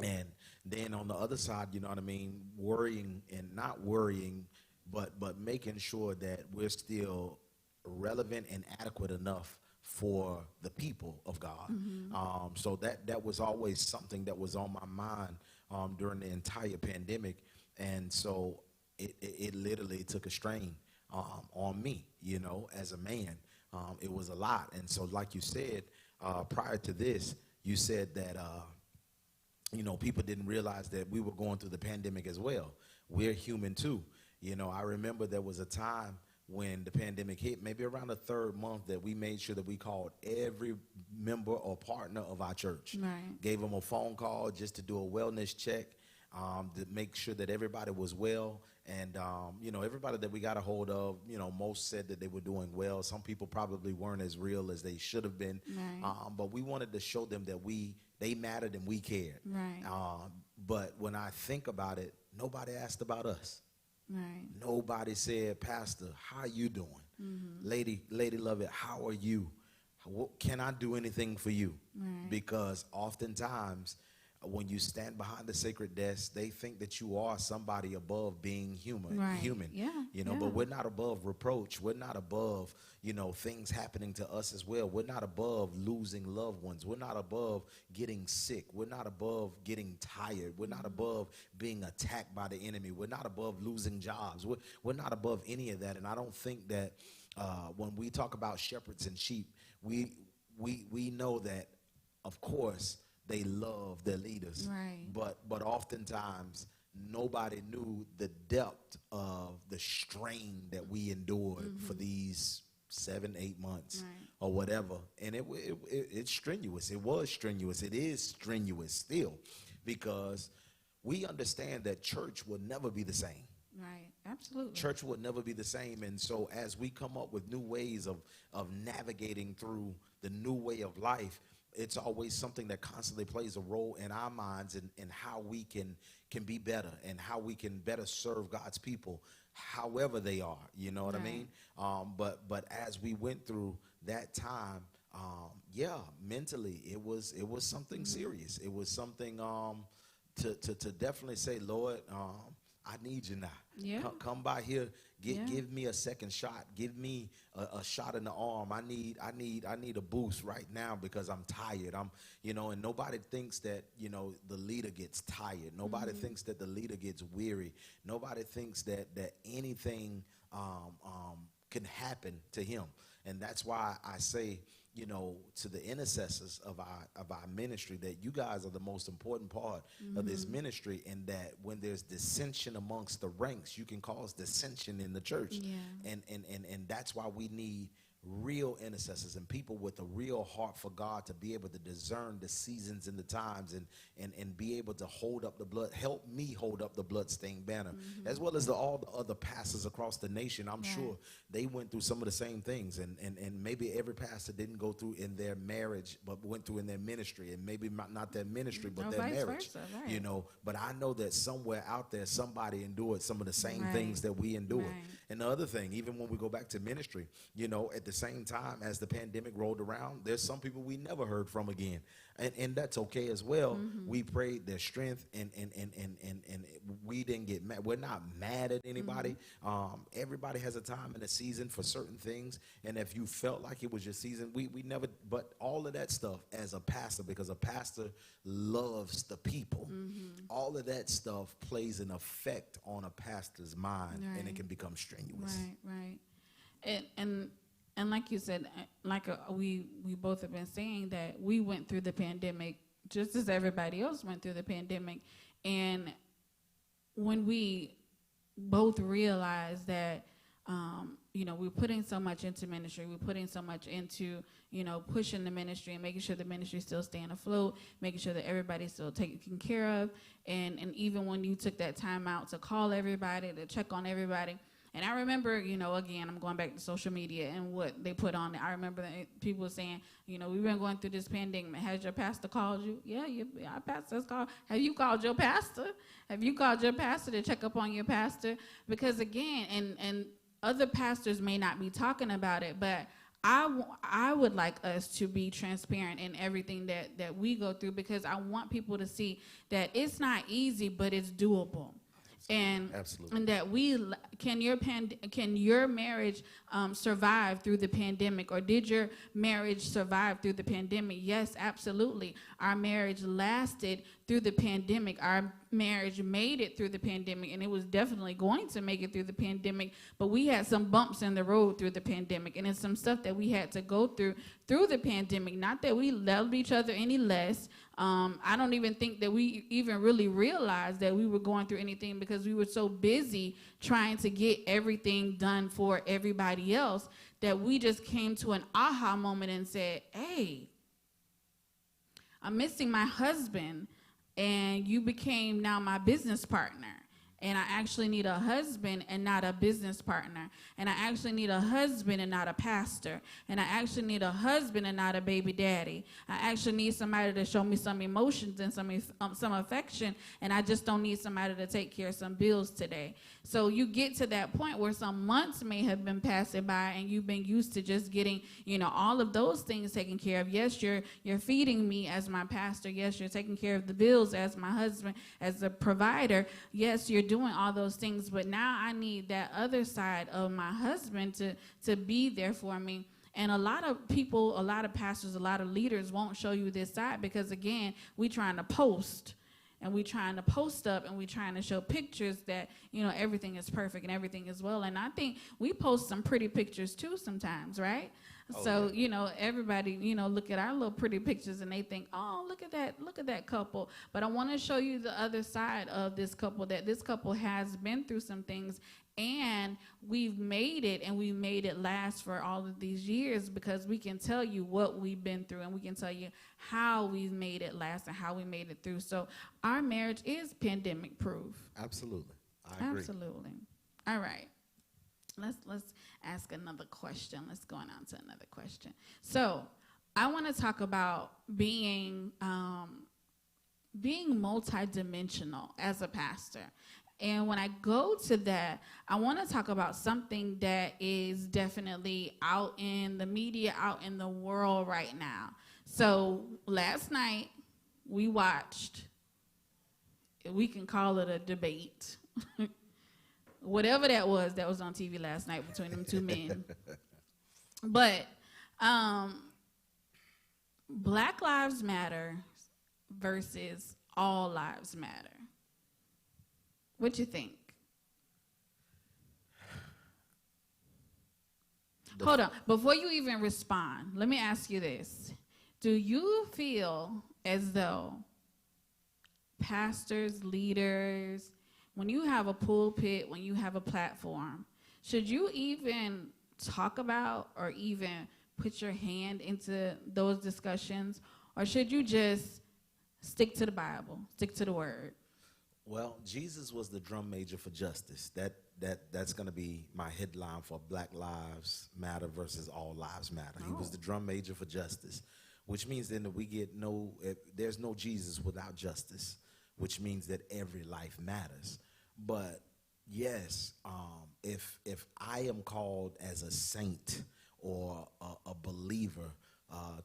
[SPEAKER 2] And then on the other side, you know what I mean, worrying and not worrying, but making sure that we're still relevant and adequate enough for the people of God. Mm-hmm. So that was always something that was on my mind during the entire pandemic. And so it literally took a strain on me, you know, as a man. It was a lot. And so like you said, prior to this, you said that, you know, people didn't realize that we were going through the pandemic as well. We're human too. You know, I remember there was a time when the pandemic hit, maybe around the third month, that we made sure that we called every member or partner of our church. Right. Gave them a phone call just to do a wellness check, to make sure that everybody was well. And, you know, everybody that we got a hold of, you know, most said that they were doing well. Some people probably weren't as real as they should have been. Right. But we wanted to show them that they mattered and we cared. Right. But when I think about it, nobody asked about us. Right. Nobody said, Pastor, how are you doing? Mm-hmm. Lady Lovett, how are you? Can I do anything for you? Right. Because oftentimes when you stand behind the sacred desk, they think that you are somebody above being human. Right. Yeah. You know, yeah. But we're not above reproach. We're not above, you know, things happening to us as well. We're not above losing loved ones. We're not above getting sick. We're not above getting tired. We're not above being attacked by the enemy. We're not above losing jobs. We're not above any of that. And I don't think that when we talk about shepherds and sheep, we know that, of course, they love their leaders. Right. But oftentimes nobody knew the depth of the strain that we endured mm-hmm. for these 7-8 months right. or whatever. And it's strenuous. It was strenuous. It is strenuous still, because we understand that church will never be the same. Right, absolutely. Church will never be the same. And so as we come up with new ways of navigating through the new way of life, it's always something that constantly plays a role in our minds and how we can be better and how we can better serve God's people, however they are. You know what right. I mean? But as we went through that time, yeah, mentally it was something mm-hmm. serious. It was something to definitely say, Lord, I need you now. Yeah. Come by here. Give me a second shot. Give me a shot in the arm. I need a boost right now because I'm tired. You know, and nobody thinks that, you know, the leader gets tired. Nobody mm-hmm. thinks that the leader gets weary. Nobody thinks that anything can happen to him. And that's why I say, you know, to the intercessors of our ministry, that you guys are the most important part of this ministry, and that when there's dissension amongst the ranks, you can cause dissension in the church.
[SPEAKER 1] Yeah.
[SPEAKER 2] And that's why we need real intercessors and people with a real heart for God to be able to discern the seasons and the times, and be able to hold up the blood. Help me hold up the bloodstained banner, as well as all the other pastors across the nation. I'm sure they went through some of the same things, and maybe every pastor didn't go through in their marriage, but went through in their ministry, and maybe not their ministry, but their marriage.
[SPEAKER 1] Versa, right.
[SPEAKER 2] You know, but I know that somewhere out there, somebody endured some of the same things that we endured.
[SPEAKER 1] Right.
[SPEAKER 2] And the other thing, even when we go back to ministry, you know, at the same time as the pandemic rolled around, there's some people we never heard from again. And that's okay as well. We prayed their strength, and we didn't get mad. We're not mad at anybody. Everybody has a time and a season for certain things. And if you felt like it was your season, we never, but all of that stuff as a pastor, because a pastor loves the people, all of that stuff plays an effect on a pastor's mind, and it can become strenuous.
[SPEAKER 1] Right. And like you said, we both have been saying that we went through the pandemic just as everybody else went through the pandemic. And when we both realized that, you know, we're putting so much into ministry, we're putting so much into, you know, pushing the ministry and making sure the ministry still staying afloat, making sure that everybody's still taken care of. And even when you took that time out to call everybody, to check on everybody. And I remember, you know, again, I'm going back to social media and what they put on it. I remember that people were saying, you know, we've been going through this pandemic. Has your pastor called you? Yeah, our pastor's called. Have you called your pastor? Have you called your pastor to check up on your pastor? Because, again, and other pastors may not be talking about it, but I would like us to be transparent in everything that we go through, because I want people to see that it's not easy, but it's doable. And
[SPEAKER 2] Absolutely.
[SPEAKER 1] And that can your marriage survive through the pandemic, or did your marriage survive through the pandemic? Yes, absolutely. Our marriage lasted through the pandemic. Our marriage made it through the pandemic, and it was definitely going to make it through the pandemic, but we had some bumps in the road through the pandemic, and it's some stuff that we had to go through the pandemic. Not that we loved each other any less. I don't even think that we even really realized that we were going through anything, because we were so busy trying to get everything done for everybody else that we just came to an aha moment and said, hey, I'm missing my husband, and you became now my business partner. And I actually need a husband and not a business partner. And I actually need a husband and not a pastor. And I actually need a husband and not a baby daddy. I actually need somebody to show me some emotions and some affection. And I just don't need somebody to take care of some bills today. So you get to that point where some months may have been passing by, and you've been used to just getting, you know, all of those things taken care of. Yes, you're feeding me as my pastor. Yes, you're taking care of the bills as my husband, as a provider. Yes, you're doing all those things, but now I need that other side of my husband to be there for me. And a lot of people, a lot of pastors, a lot of leaders won't show you this side, because, again, we trying to post, and we trying to post up, and we trying to show pictures that, you know, everything is perfect and everything is well. And I think we post some pretty pictures too sometimes, right? So, you know, everybody, you know, look at our little pretty pictures and they think, oh, look at that couple. But I want to show you the other side of this couple, that this couple has been through some things, and we've made it, and we made it last for all of these years, because we can tell you what we've been through, and we can tell you how we've made it last and how we made it through. So our marriage is pandemic proof.
[SPEAKER 2] Absolutely. I agree.
[SPEAKER 1] Absolutely. All right. Let's ask another question. Let's go on to another question. So I want to talk about being multidimensional as a pastor. And when I go to that, I want to talk about something that is definitely out in the media, out in the world right now. So last night we watched, we can call it a debate, whatever that was on TV last night between them two men. But Black Lives Matter versus All Lives Matter. What you think? Hold on. Before you even respond, let me ask you this. Do you feel as though pastors, leaders, when you have a pulpit, when you have a platform, should you even talk about or even put your hand into those discussions? Or should you just stick to the Bible, stick to the word?
[SPEAKER 2] Well, Jesus was the drum major for justice. That's going to be my headline for Black Lives Matter versus All Lives Matter. He was the drum major for justice, which means then that there's no Jesus without justice, which means that every life matters. But yes, if I am called as a saint or a believer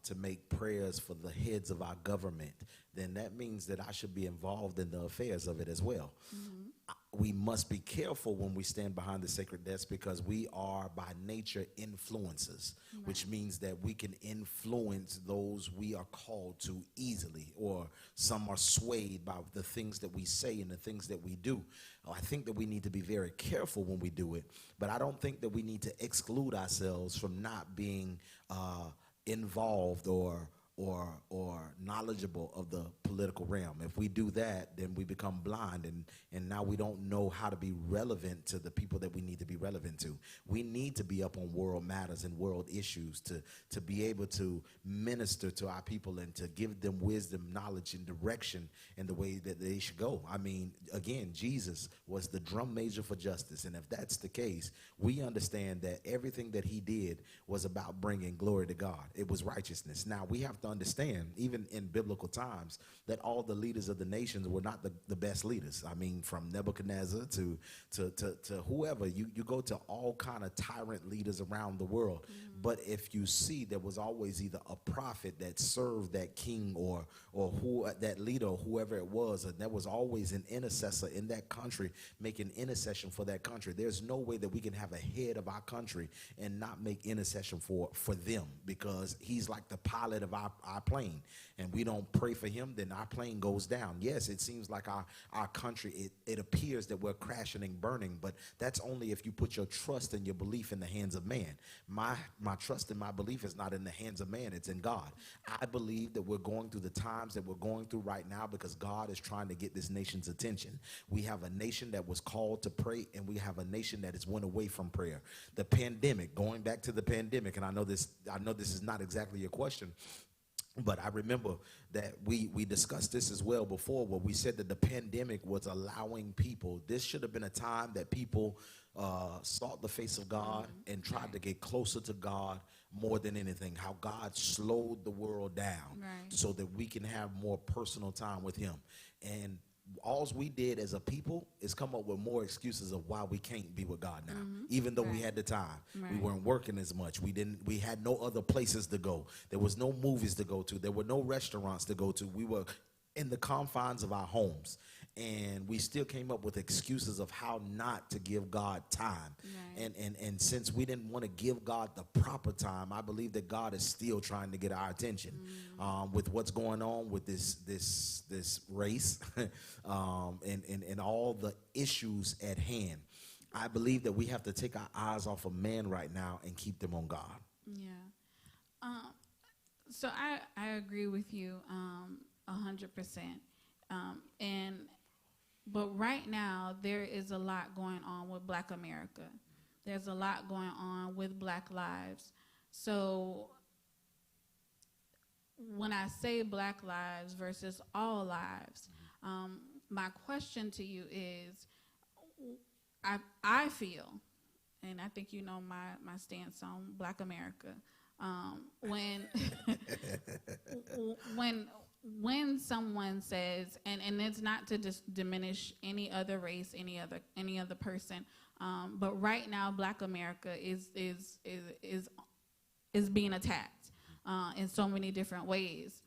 [SPEAKER 2] to make prayers for the heads of our government, then that means that I should be involved in the affairs of it as well. Mm-hmm. We must be careful when we stand behind the sacred desk, because we are by nature influencers, right, which means that we can influence those we are called to easily, or some are swayed by the things that we say and the things that we do. I think that we need to be very careful when we do it, but I don't think that we need to exclude ourselves from not being involved or knowledgeable of the political realm. If we do that, then we become blind, and now we don't know how to be relevant to the people that we need to be relevant to. We need to be up on world matters and world issues to be able to minister to our people and to give them wisdom, knowledge, and direction in the way that they should go. I mean, again, Jesus was the drum major for justice, and if that's the case, we understand that everything that he did was about bringing glory to God. It was righteousness. Now, we have to understand, even in biblical times, that all the leaders of the nations were not the best leaders. I mean, from Nebuchadnezzar to whoever, you go to all kind of tyrant leaders around the world. Mm-hmm. But if you see, there was always either a prophet that served that king or who that leader or whoever it was, and there was always an intercessor in that country making intercession for that country. There's no way that we can have a head of our country and not make intercession for them, because he's like the pilot of our plane, and we don't pray for him, then our plane goes down. Yes, it seems like our country, it appears that we're crashing and burning, but that's only if you put your trust and your belief in the hands of man. My trust and my belief is not in the hands of man, it's in God. I believe that we're going through the times that we're going through right now because God is trying to get this nation's attention. We have a nation that was called to pray, and we have a nation that has went away from prayer. The pandemic, going back to the pandemic, and I know this is not exactly your question, but I remember that we discussed this as well before, where we said that the pandemic was allowing people, this should have been a time that people sought the face of God and tried to get closer to God more than anything, how God slowed the world down so that we can have more personal time with him. And all we did as a people is come up with more excuses of why we can't be with God now, even though we had the time. We weren't working as much. We had no other places to go. There was no movies to go to. There were no restaurants to go to. We were in the confines of our homes, and we still came up with excuses of how not to give God time. And since we didn't want to give God the proper time, I believe that God is still trying to get our attention with what's going on with this race and all the issues at hand. I believe that we have to take our eyes off of man right now and keep them on God.
[SPEAKER 1] Yeah. So I agree with you 100%. But right now, there is a lot going on with Black America. There's a lot going on with Black lives. So when I say Black lives versus all lives, my question to you is, I feel, and I think you know my stance on Black America, when someone says, and it's not to just diminish any other race, any other person, but right now Black America is being attacked in so many different ways.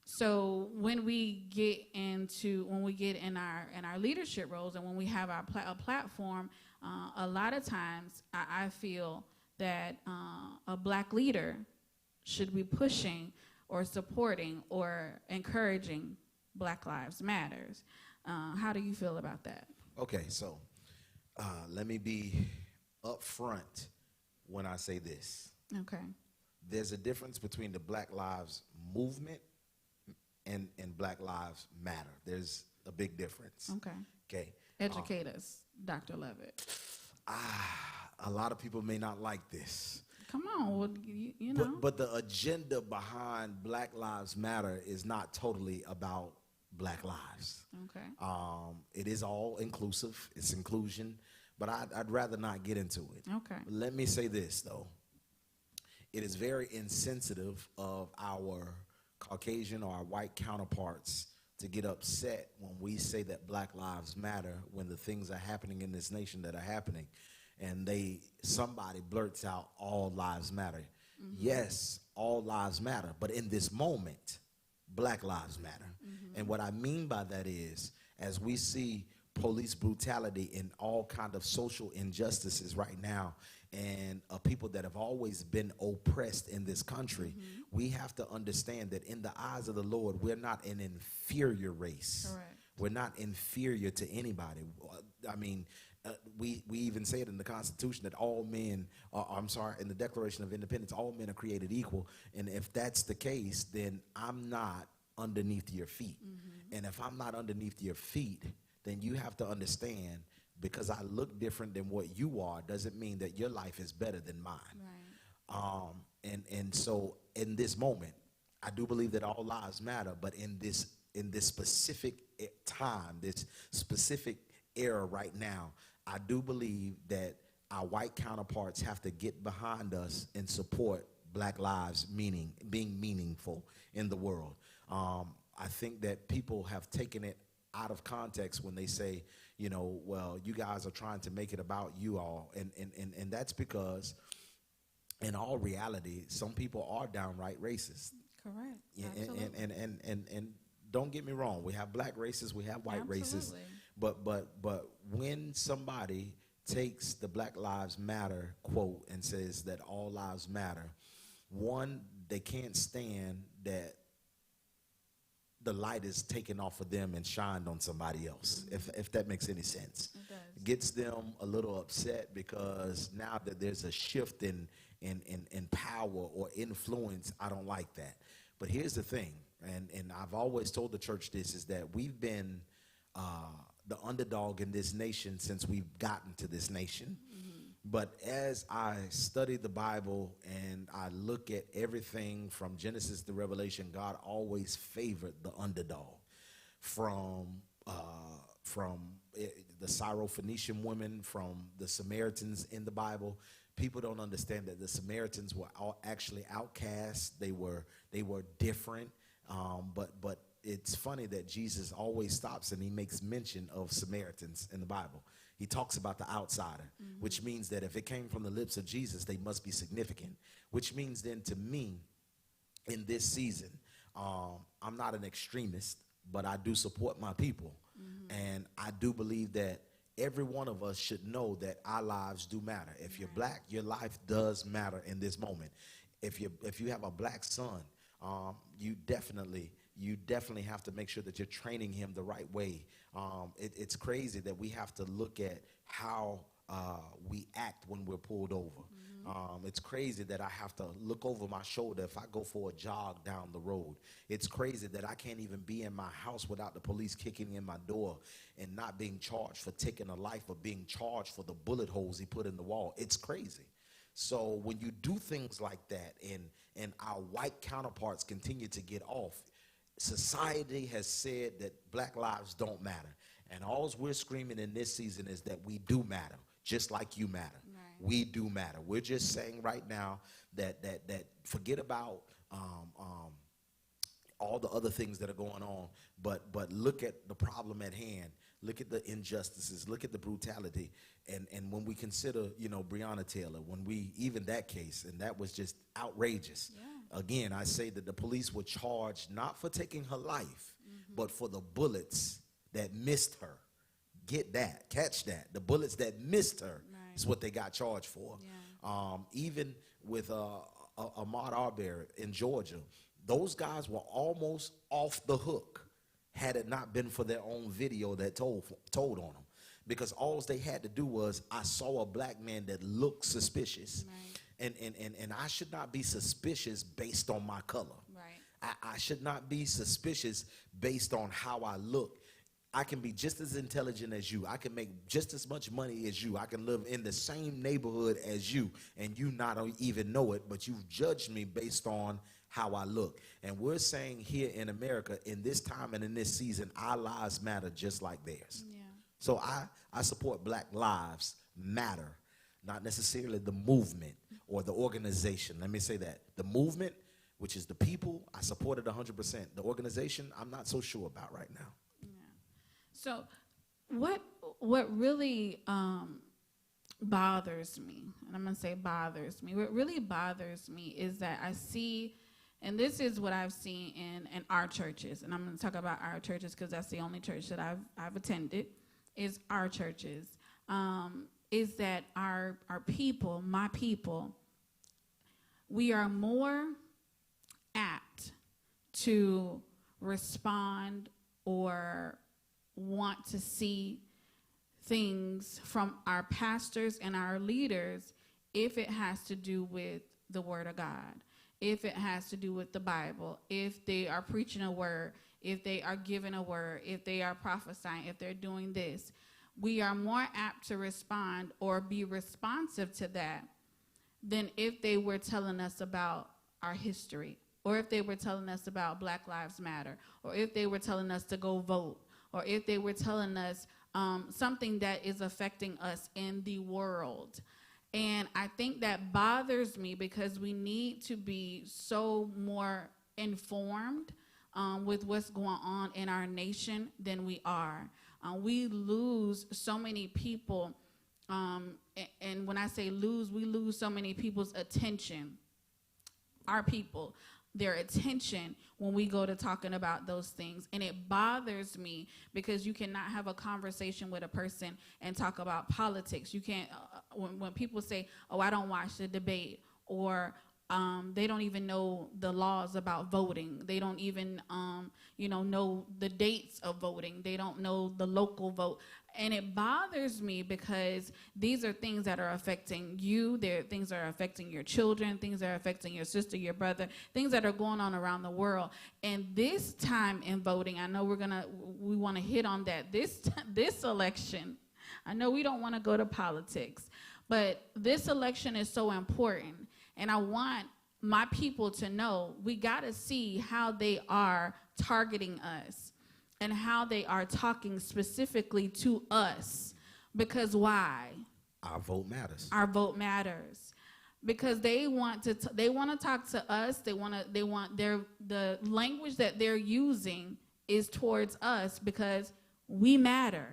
[SPEAKER 1] So when we get in our leadership roles and when we have our platform, a lot of times I feel that a Black leader should be pushing or supporting or encouraging Black Lives Matters. How do you feel about that?
[SPEAKER 2] Okay, so let me be upfront when I say this.
[SPEAKER 1] Okay.
[SPEAKER 2] There's a difference between the Black Lives Movement and Black Lives Matter. There's a big difference.
[SPEAKER 1] Okay.
[SPEAKER 2] Okay.
[SPEAKER 1] Educate us, Dr. Lovett.
[SPEAKER 2] A lot of people may not like this.
[SPEAKER 1] Come on, well, you know.
[SPEAKER 2] But the agenda behind Black Lives Matter is not totally about Black lives.
[SPEAKER 1] Okay.
[SPEAKER 2] It is all inclusive. It's inclusion. But I'd rather not get into it.
[SPEAKER 1] Okay.
[SPEAKER 2] Let me say this, though. It is very insensitive of our Caucasian or our white counterparts to get upset when we say that Black Lives Matter when the things are happening in this nation that are happening. And somebody blurts out, all lives matter. Mm-hmm. Yes, all lives matter. But in this moment, Black Lives Matter. Mm-hmm. And what I mean by that is, as we see police brutality and all kind of social injustices right now, and people that have always been oppressed in this country, mm-hmm. we have to understand that in the eyes of the Lord, we're not an inferior race.
[SPEAKER 1] Correct.
[SPEAKER 2] We're not inferior to anybody. I mean, we even say it in the Constitution that all men, in the Declaration of Independence, all men are created equal. And if that's the case, then I'm not underneath your feet. Mm-hmm. And if I'm not underneath your feet, then you have to understand, because I look different than what you are, doesn't mean that your life is better than mine. Right. And so in this moment, I do believe that all lives matter, but in this specific time, this specific era right now, I do believe that our white counterparts have to get behind us and support Black lives being meaningful in the world. I think that people have taken it out of context when they say, well, you guys are trying to make it about you all. And that's because in all reality, some people are downright racist.
[SPEAKER 1] Correct.
[SPEAKER 2] Yeah,
[SPEAKER 1] Absolutely.
[SPEAKER 2] and don't get me wrong, we have black racists, we have white racists.
[SPEAKER 1] Absolutely.
[SPEAKER 2] But when somebody takes the Black Lives Matter quote and says that all lives matter, one, they can't stand that the light is taken off of them and shined on somebody else, if that makes any sense.
[SPEAKER 1] It does.
[SPEAKER 2] Gets them a little upset because now that there's a shift in power or influence, I don't like that. But here's the thing, and I've always told the church this, is that we've been the underdog in this nation since we've gotten to this nation. Mm-hmm. But as I study the Bible and I look at everything from Genesis to Revelation, God always favored the underdog. From the Syrophoenician women, from the Samaritans in the Bible, people don't understand that the Samaritans were actually outcasts. They were different, but it's funny that Jesus always stops and he makes mention of Samaritans in the Bible. He talks about the outsider, mm-hmm. which means that if it came from the lips of Jesus, they must be significant, which means then to me, in this season, I'm not an extremist, but I do support my people. Mm-hmm. And I do believe that every one of us should know that our lives do matter. If you're black, your life does matter in this moment. If you have a black son, you definitely have to make sure that you're training him the right way. It's crazy that we have to look at how we act when we're pulled over. Mm-hmm. It's crazy that I have to look over my shoulder if I go for a jog down the road. It's crazy that I can't even be in my house without the police kicking in my door and not being charged for taking a life, or being charged for the bullet holes he put in the wall. It's crazy. So when you do things like that and our white counterparts continue to get off, society has said that black lives don't matter. And all we're screaming in this season is that we do matter, just like you matter. Right. We do matter. We're just saying right now that forget about all the other things that are going on, but look at the problem at hand. Look at the injustices. Look at the brutality. And when we consider, Breonna Taylor, even that case, and that was just outrageous. Yeah. Again, I say that the police were charged not for taking her life, mm-hmm. but for the bullets that missed her. Get that. Catch that. The bullets that missed her is what they got charged for. Yeah. Even with Ahmaud Arbery in Georgia, those guys were almost off the hook had it not been for their own video that told on them. Because all they had to do was, I saw a black man that looked suspicious. Right. And I should not be suspicious based on my color.
[SPEAKER 1] Right.
[SPEAKER 2] I should not be suspicious based on how I look. I can be just as intelligent as you. I can make just as much money as you. I can live in the same neighborhood as you, and you not even know it, but you've judged me based on how I look. And we're saying here in America, in this time and in this season, our lives matter just like theirs.
[SPEAKER 1] Yeah.
[SPEAKER 2] So I support Black Lives Matter, not necessarily the movement or the organization. Let me say that. The movement, which is the people, I support it 100%. The organization, I'm not so sure about right now.
[SPEAKER 1] So what really bothers me, and I'm going to say bothers me, what really bothers me is that I see, and this is what I've seen in our churches, and I'm going to talk about our churches because that's the only church that I've attended, is our churches, is that our people, my people, we are more apt to respond or want to see things from our pastors and our leaders if it has to do with the Word of God, if it has to do with the Bible, if they are preaching a word, if they are giving a word, if they are prophesying, if they're doing this. We are more apt to respond or be responsive to that than if they were telling us about our history, or if they were telling us about Black Lives Matter, or if they were telling us to go vote, or if they were telling us something that is affecting us in the world. And I think that bothers me because we need to be so more informed with what's going on in our nation than we are. We lose so many people, and when I say lose, we lose so many people's attention, our people, their attention when we go to talking about those things. And it bothers me because you cannot have a conversation with a person and talk about politics. You can't, when people say, oh, I don't watch the debate, or they don't even know the laws about voting. They don't even, know the dates of voting. They don't know the local vote. And it bothers me because these are things that are affecting you. They're things that are affecting your children, things that are affecting your sister, your brother, things that are going on around the world. And this time in voting, I know we want to hit on that. This election, I know we don't want to go to politics, but this election is so important. And I want my people to know we got to see how they are targeting us and how they are talking specifically to us. Because why?
[SPEAKER 2] Our vote matters.
[SPEAKER 1] Our vote matters. Because they want to talk to us. The language that they're using is towards us because we matter.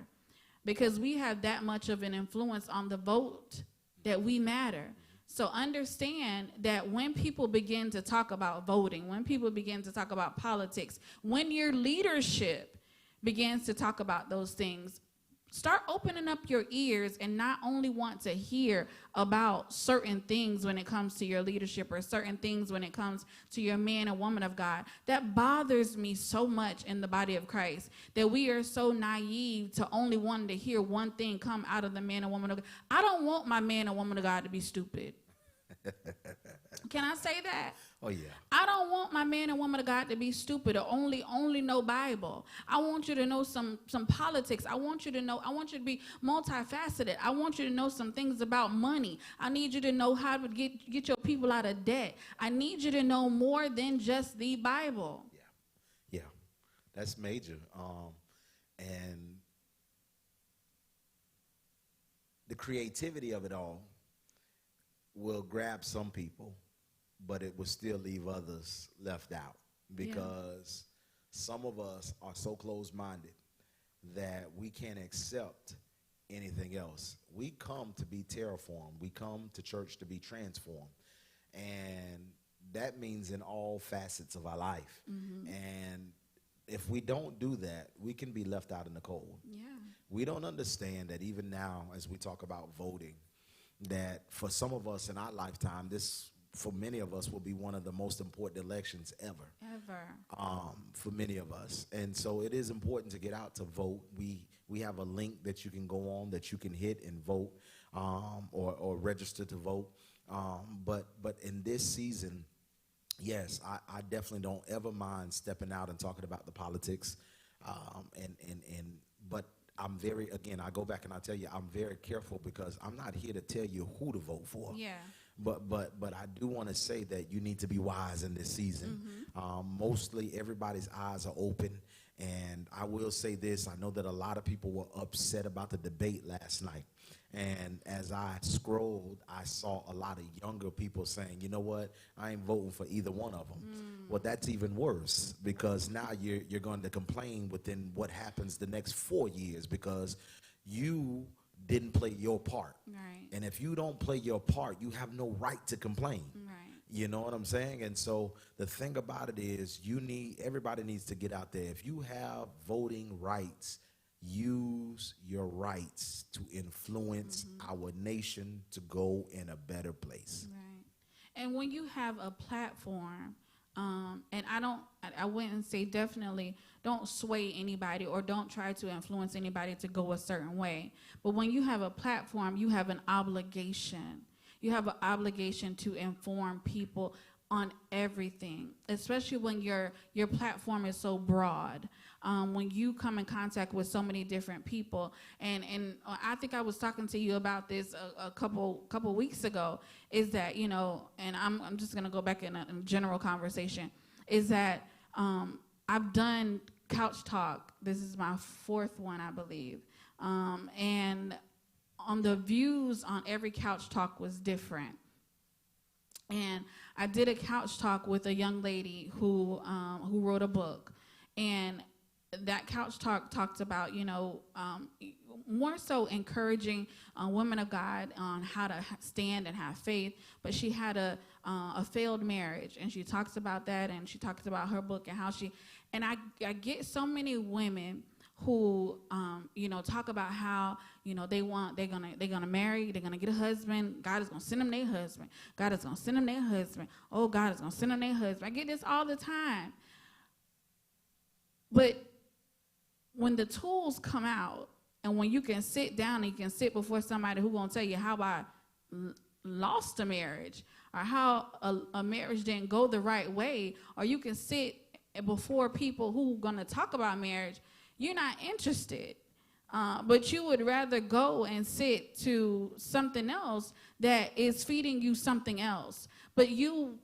[SPEAKER 1] Because we have that much of an influence on the vote that we matter. So understand that when people begin to talk about voting, when people begin to talk about politics, when your leadership begins to talk about those things, start opening up your ears and not only want to hear about certain things when it comes to your leadership or certain things when it comes to your man and woman of God. That bothers me so much in the body of Christ, that we are so naive to only wanting to hear one thing come out of the man and woman of God. I don't want my man and woman of God to be stupid. Can I say that?
[SPEAKER 2] Oh, yeah.
[SPEAKER 1] I don't want my man and woman of God to be stupid or only know Bible. I want you to know some politics. I want you to be multifaceted. I want you to know some things about money. I need you to know how to get your people out of debt. I need you to know more than just the Bible.
[SPEAKER 2] Yeah. That's major. And the creativity of it all will grab some people, but it will still leave others left out because some of us are so closed-minded that we can't accept anything else. We come to be terraformed. We come to church to be transformed. And that means in all facets of our life. Mm-hmm. And if we don't do that, we can be left out in the cold.
[SPEAKER 1] Yeah.
[SPEAKER 2] We don't understand that even now as we talk about voting, that for some of us in our lifetime, this, for many of us, will be one of the most important elections ever. For many of us. And so it is important to get out to vote. We have a link that you can go on that you can hit and vote or register to vote. But in this season, yes, I definitely don't ever mind stepping out and talking about the politics. But I'm very, again, I go back and I tell you, I'm very careful because I'm not here to tell you who to vote for.
[SPEAKER 1] Yeah.
[SPEAKER 2] But I do want to say that you need to be wise in this season. Mostly everybody's eyes are open. And I will say this, I know that a lot of people were upset about the debate last night. And as I scrolled, I saw a lot of younger people saying, you know what, I ain't voting for either one of them. Well, that's even worse because now you're going to complain within what happens the next 4 years because you didn't play your part.
[SPEAKER 1] Right.
[SPEAKER 2] And if you don't play your part, you have no right to complain.
[SPEAKER 1] Right.
[SPEAKER 2] You know what I'm saying? And so the thing about it is everybody needs to get out there. If you have voting rights, use your rights to influence our nation to go in a better place.
[SPEAKER 1] Right. And when you have a platform, and I wouldn't say definitely don't sway anybody or don't try to influence anybody to go a certain way. But when you have a platform, you have an obligation. You have an obligation to inform people on everything, especially when your platform is so broad. When you come in contact with so many different people, and I think I was talking to you about this a couple weeks ago, is that, you know, and I'm just gonna go back in a general conversation, is that I've done Couch Talk. This is my 4th one, I believe, and on the views on every Couch Talk was different. And I did a Couch Talk with a young lady who wrote a book, and that Couch Talk talked about, you know, more so encouraging women of God on how to stand and have faith. But she had a failed marriage, and she talks about that, and she talks about her book and how and I get so many women who, you know, talk about how, you know, they're gonna marry, they're gonna get a husband. God is gonna send them their husband. God is gonna send them their husband. Oh, God is gonna send them their husband. I get this all the time. But when the tools come out, and when you can sit down and you can sit before somebody who's gonna tell you how I lost a marriage, or how a marriage didn't go the right way, or you can sit before people who are gonna talk about marriage, you're not interested. But you would rather go and sit to something else that is feeding you something else. But you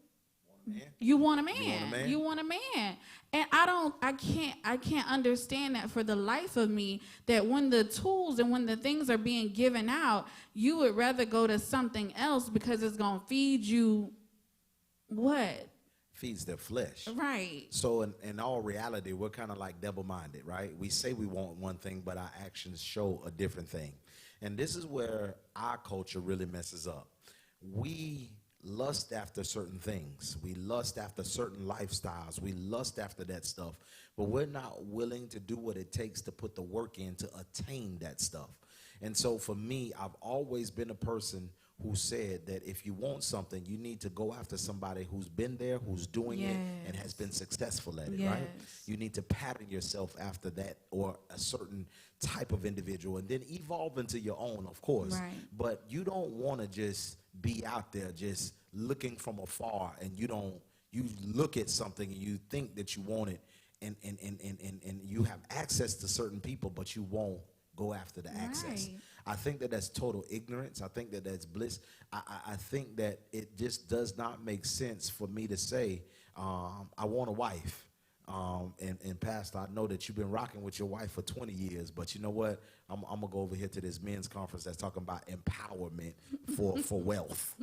[SPEAKER 1] want a man. You want a man. And I can't understand that for the life of me, that when the tools and when the things are being given out, you would rather go to something else because it's going to feed you what?
[SPEAKER 2] Feeds their flesh.
[SPEAKER 1] Right.
[SPEAKER 2] So in all reality, we're kind of like double-minded, right? We say we want one thing, but our actions show a different thing. And this is where our culture really messes up. We lust after certain things. We lust after certain lifestyles. We lust after that stuff. But we're not willing to do what it takes to put the work in to attain that stuff. And so for me, I've always been a person who said that if you want something, you need to go after somebody who's been there, who's doing it, and has been successful at it, right? You need to pattern yourself after that or a certain type of individual, and then evolve into your own, of course.
[SPEAKER 1] Right.
[SPEAKER 2] But you don't want to just be out there just looking from afar, and you look at something and you think that you want it, and you have access to certain people, but you won't go after the access.
[SPEAKER 1] Right.
[SPEAKER 2] I think that that's total ignorance. I think that that's bliss. I think that it just does not make sense for me to say, I want a wife. And Pastor, I know that you've been rocking with your wife for 20 years, but you know what? I'm going to go over here to this men's conference that's talking about empowerment for wealth.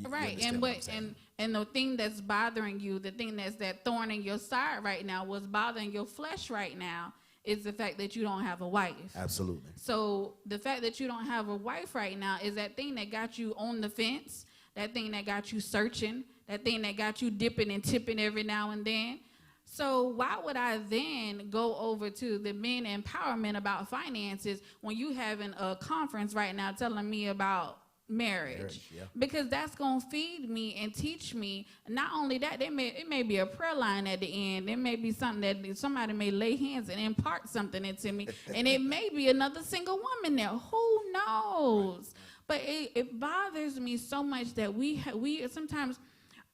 [SPEAKER 1] Right, and the thing that's bothering you, the thing that's that thorn in your side right now, what's bothering your flesh right now, is the fact that you don't have a wife.
[SPEAKER 2] Absolutely.
[SPEAKER 1] So the fact that you don't have a wife right now is that thing that got you on the fence, that thing that got you searching, that thing that got you dipping and tipping every now and then. So why would I then go over to the men empowerment about finances when you having a conference right now telling me about marriage?
[SPEAKER 2] Yeah.
[SPEAKER 1] Because that's going to feed me and teach me. Not only that, it may be a prayer line at the end. It may be something that somebody may lay hands and impart something into me. And it may be another single woman there. Who knows? But it bothers me so much that we sometimes,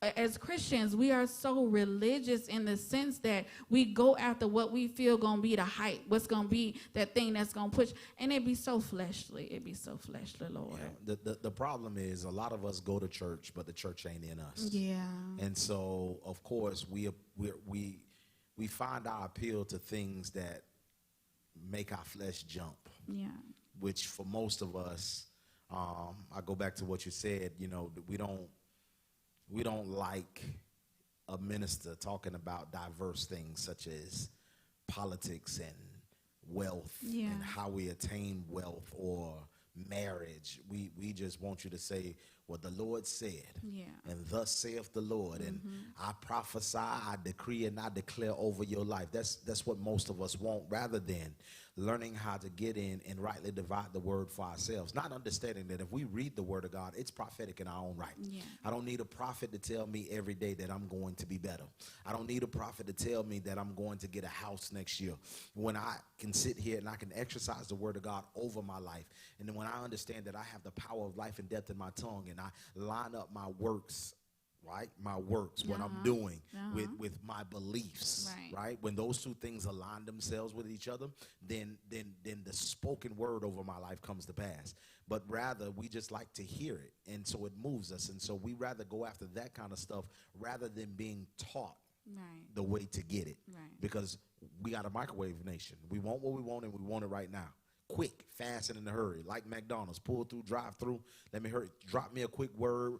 [SPEAKER 1] as Christians, we are so religious in the sense that we go after what we feel gonna be the hype, what's gonna be that thing that's gonna push, and it be so fleshly. It be so fleshly, Lord.
[SPEAKER 2] Yeah. The problem is a lot of us go to church, but the church ain't in us.
[SPEAKER 1] Yeah.
[SPEAKER 2] And so, of course, we find our appeal to things that make our flesh jump.
[SPEAKER 1] Yeah.
[SPEAKER 2] Which for most of us, I go back to what you said. You know, we don't like a minister talking about diverse things such as politics and wealth and how we attain wealth or marriage. We just want you to say what the Lord said, and thus saith the Lord, and I prophesy, I decree, and I declare over your life. That's what most of us want, rather than learning how to get in and rightly divide the word for ourselves, not understanding that if we read the word of God, it's prophetic in our own right. I don't need a prophet to tell me every day that I'm going to be better. I don't need a prophet to tell me that I'm going to get a house next year, when I can sit here and I can exercise the word of God over my life. And then when I understand that I have the power of life and death in my tongue, and I line up my works, right? My works, what I'm doing with my beliefs, right? When those two things align themselves with each other, then the spoken word over my life comes to pass. But rather, we just like to hear it, and so it moves us. And so we rather go after that kind of stuff rather than being taught the way to get it. Because we got a microwave nation. We want what we want, and we want it right now. Quick, fast, and in a hurry. Like McDonald's, pull through, drive through. Let me hurry. Drop me a quick word,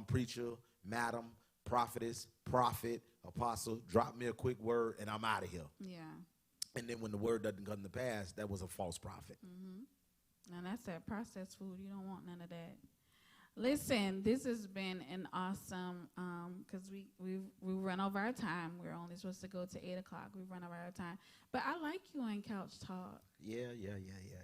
[SPEAKER 2] preacher, madam, prophetess, prophet, apostle. Drop me a quick word, and I'm out of here. And then when the word doesn't come to pass, that was a false prophet.
[SPEAKER 1] And that's that processed food. You don't want none of that. Listen, this has been an awesome, because we run over our time. We're only supposed to go to 8 o'clock. We've run over our time. But I like you in Couch Talk.
[SPEAKER 2] Yeah.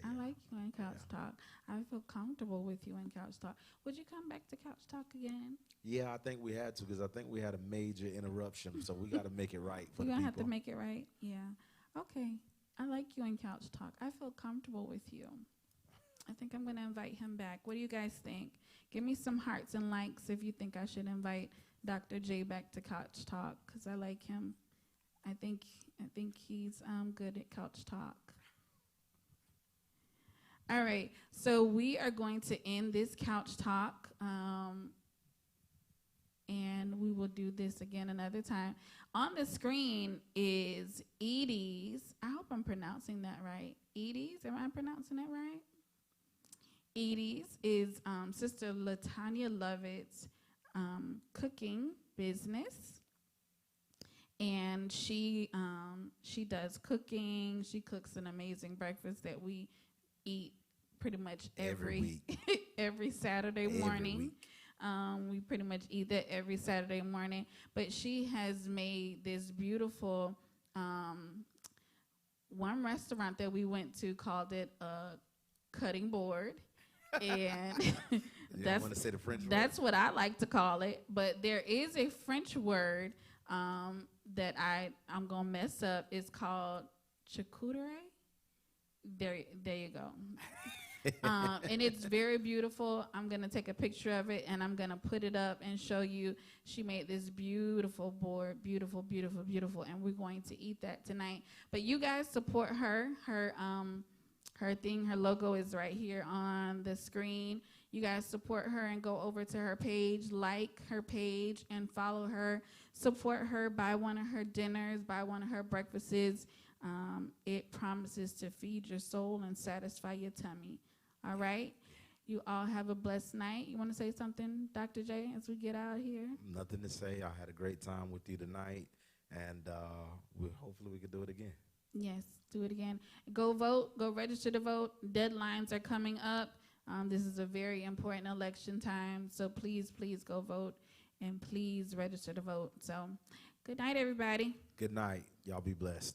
[SPEAKER 1] I like you in Couch Talk. I feel comfortable with you in Couch Talk. Would you come back to Couch Talk again?
[SPEAKER 2] Yeah, I think we had to, because I think we had a major interruption. So we got to make it right for the people.
[SPEAKER 1] We're going to have to make it right? Yeah. Okay. I like you in Couch Talk. I feel comfortable with you. I think I'm going to invite him back. What do you guys think? Give me some hearts and likes if you think I should invite Dr. J back to Couch Talk, because I like him. I think he's good at Couch Talk. All right, so we are going to end this Couch Talk, and we will do this again another time. On the screen is Edie's. I hope I'm pronouncing that right. Edie's, am I pronouncing it right? Edie's is Sister Latanya Lovett's cooking business, and she does cooking. She cooks an amazing breakfast that we eat pretty much every week. Every Saturday morning. We pretty much eat that every Saturday morning. But she has made this beautiful one restaurant that we went to called it a cutting board. And that's what I like to call it. But there is a French word that I'm gonna mess up. It's called charcuterie. There you go. And it's very beautiful. I'm gonna take a picture of it and I'm gonna put it up and show you. She made this beautiful board, beautiful, beautiful, beautiful, and we're going to eat that tonight. But you guys support her. Her thing, her logo is right here on the screen. You guys support her and go over to her page, like her page, and follow her. Support her, buy one of her dinners, buy one of her breakfasts. It promises to feed your soul and satisfy your tummy. All right? You all have a blessed night. You want to say something, Dr. J, as we get out of here?
[SPEAKER 2] Nothing to say. I had a great time with you tonight, and hopefully we can do it again.
[SPEAKER 1] Yes, do it again. Go vote. Go register to vote. Deadlines are coming up. This is a very important election time, so please, please go vote, and please register to vote. So good night, everybody.
[SPEAKER 2] Good night. Y'all be blessed.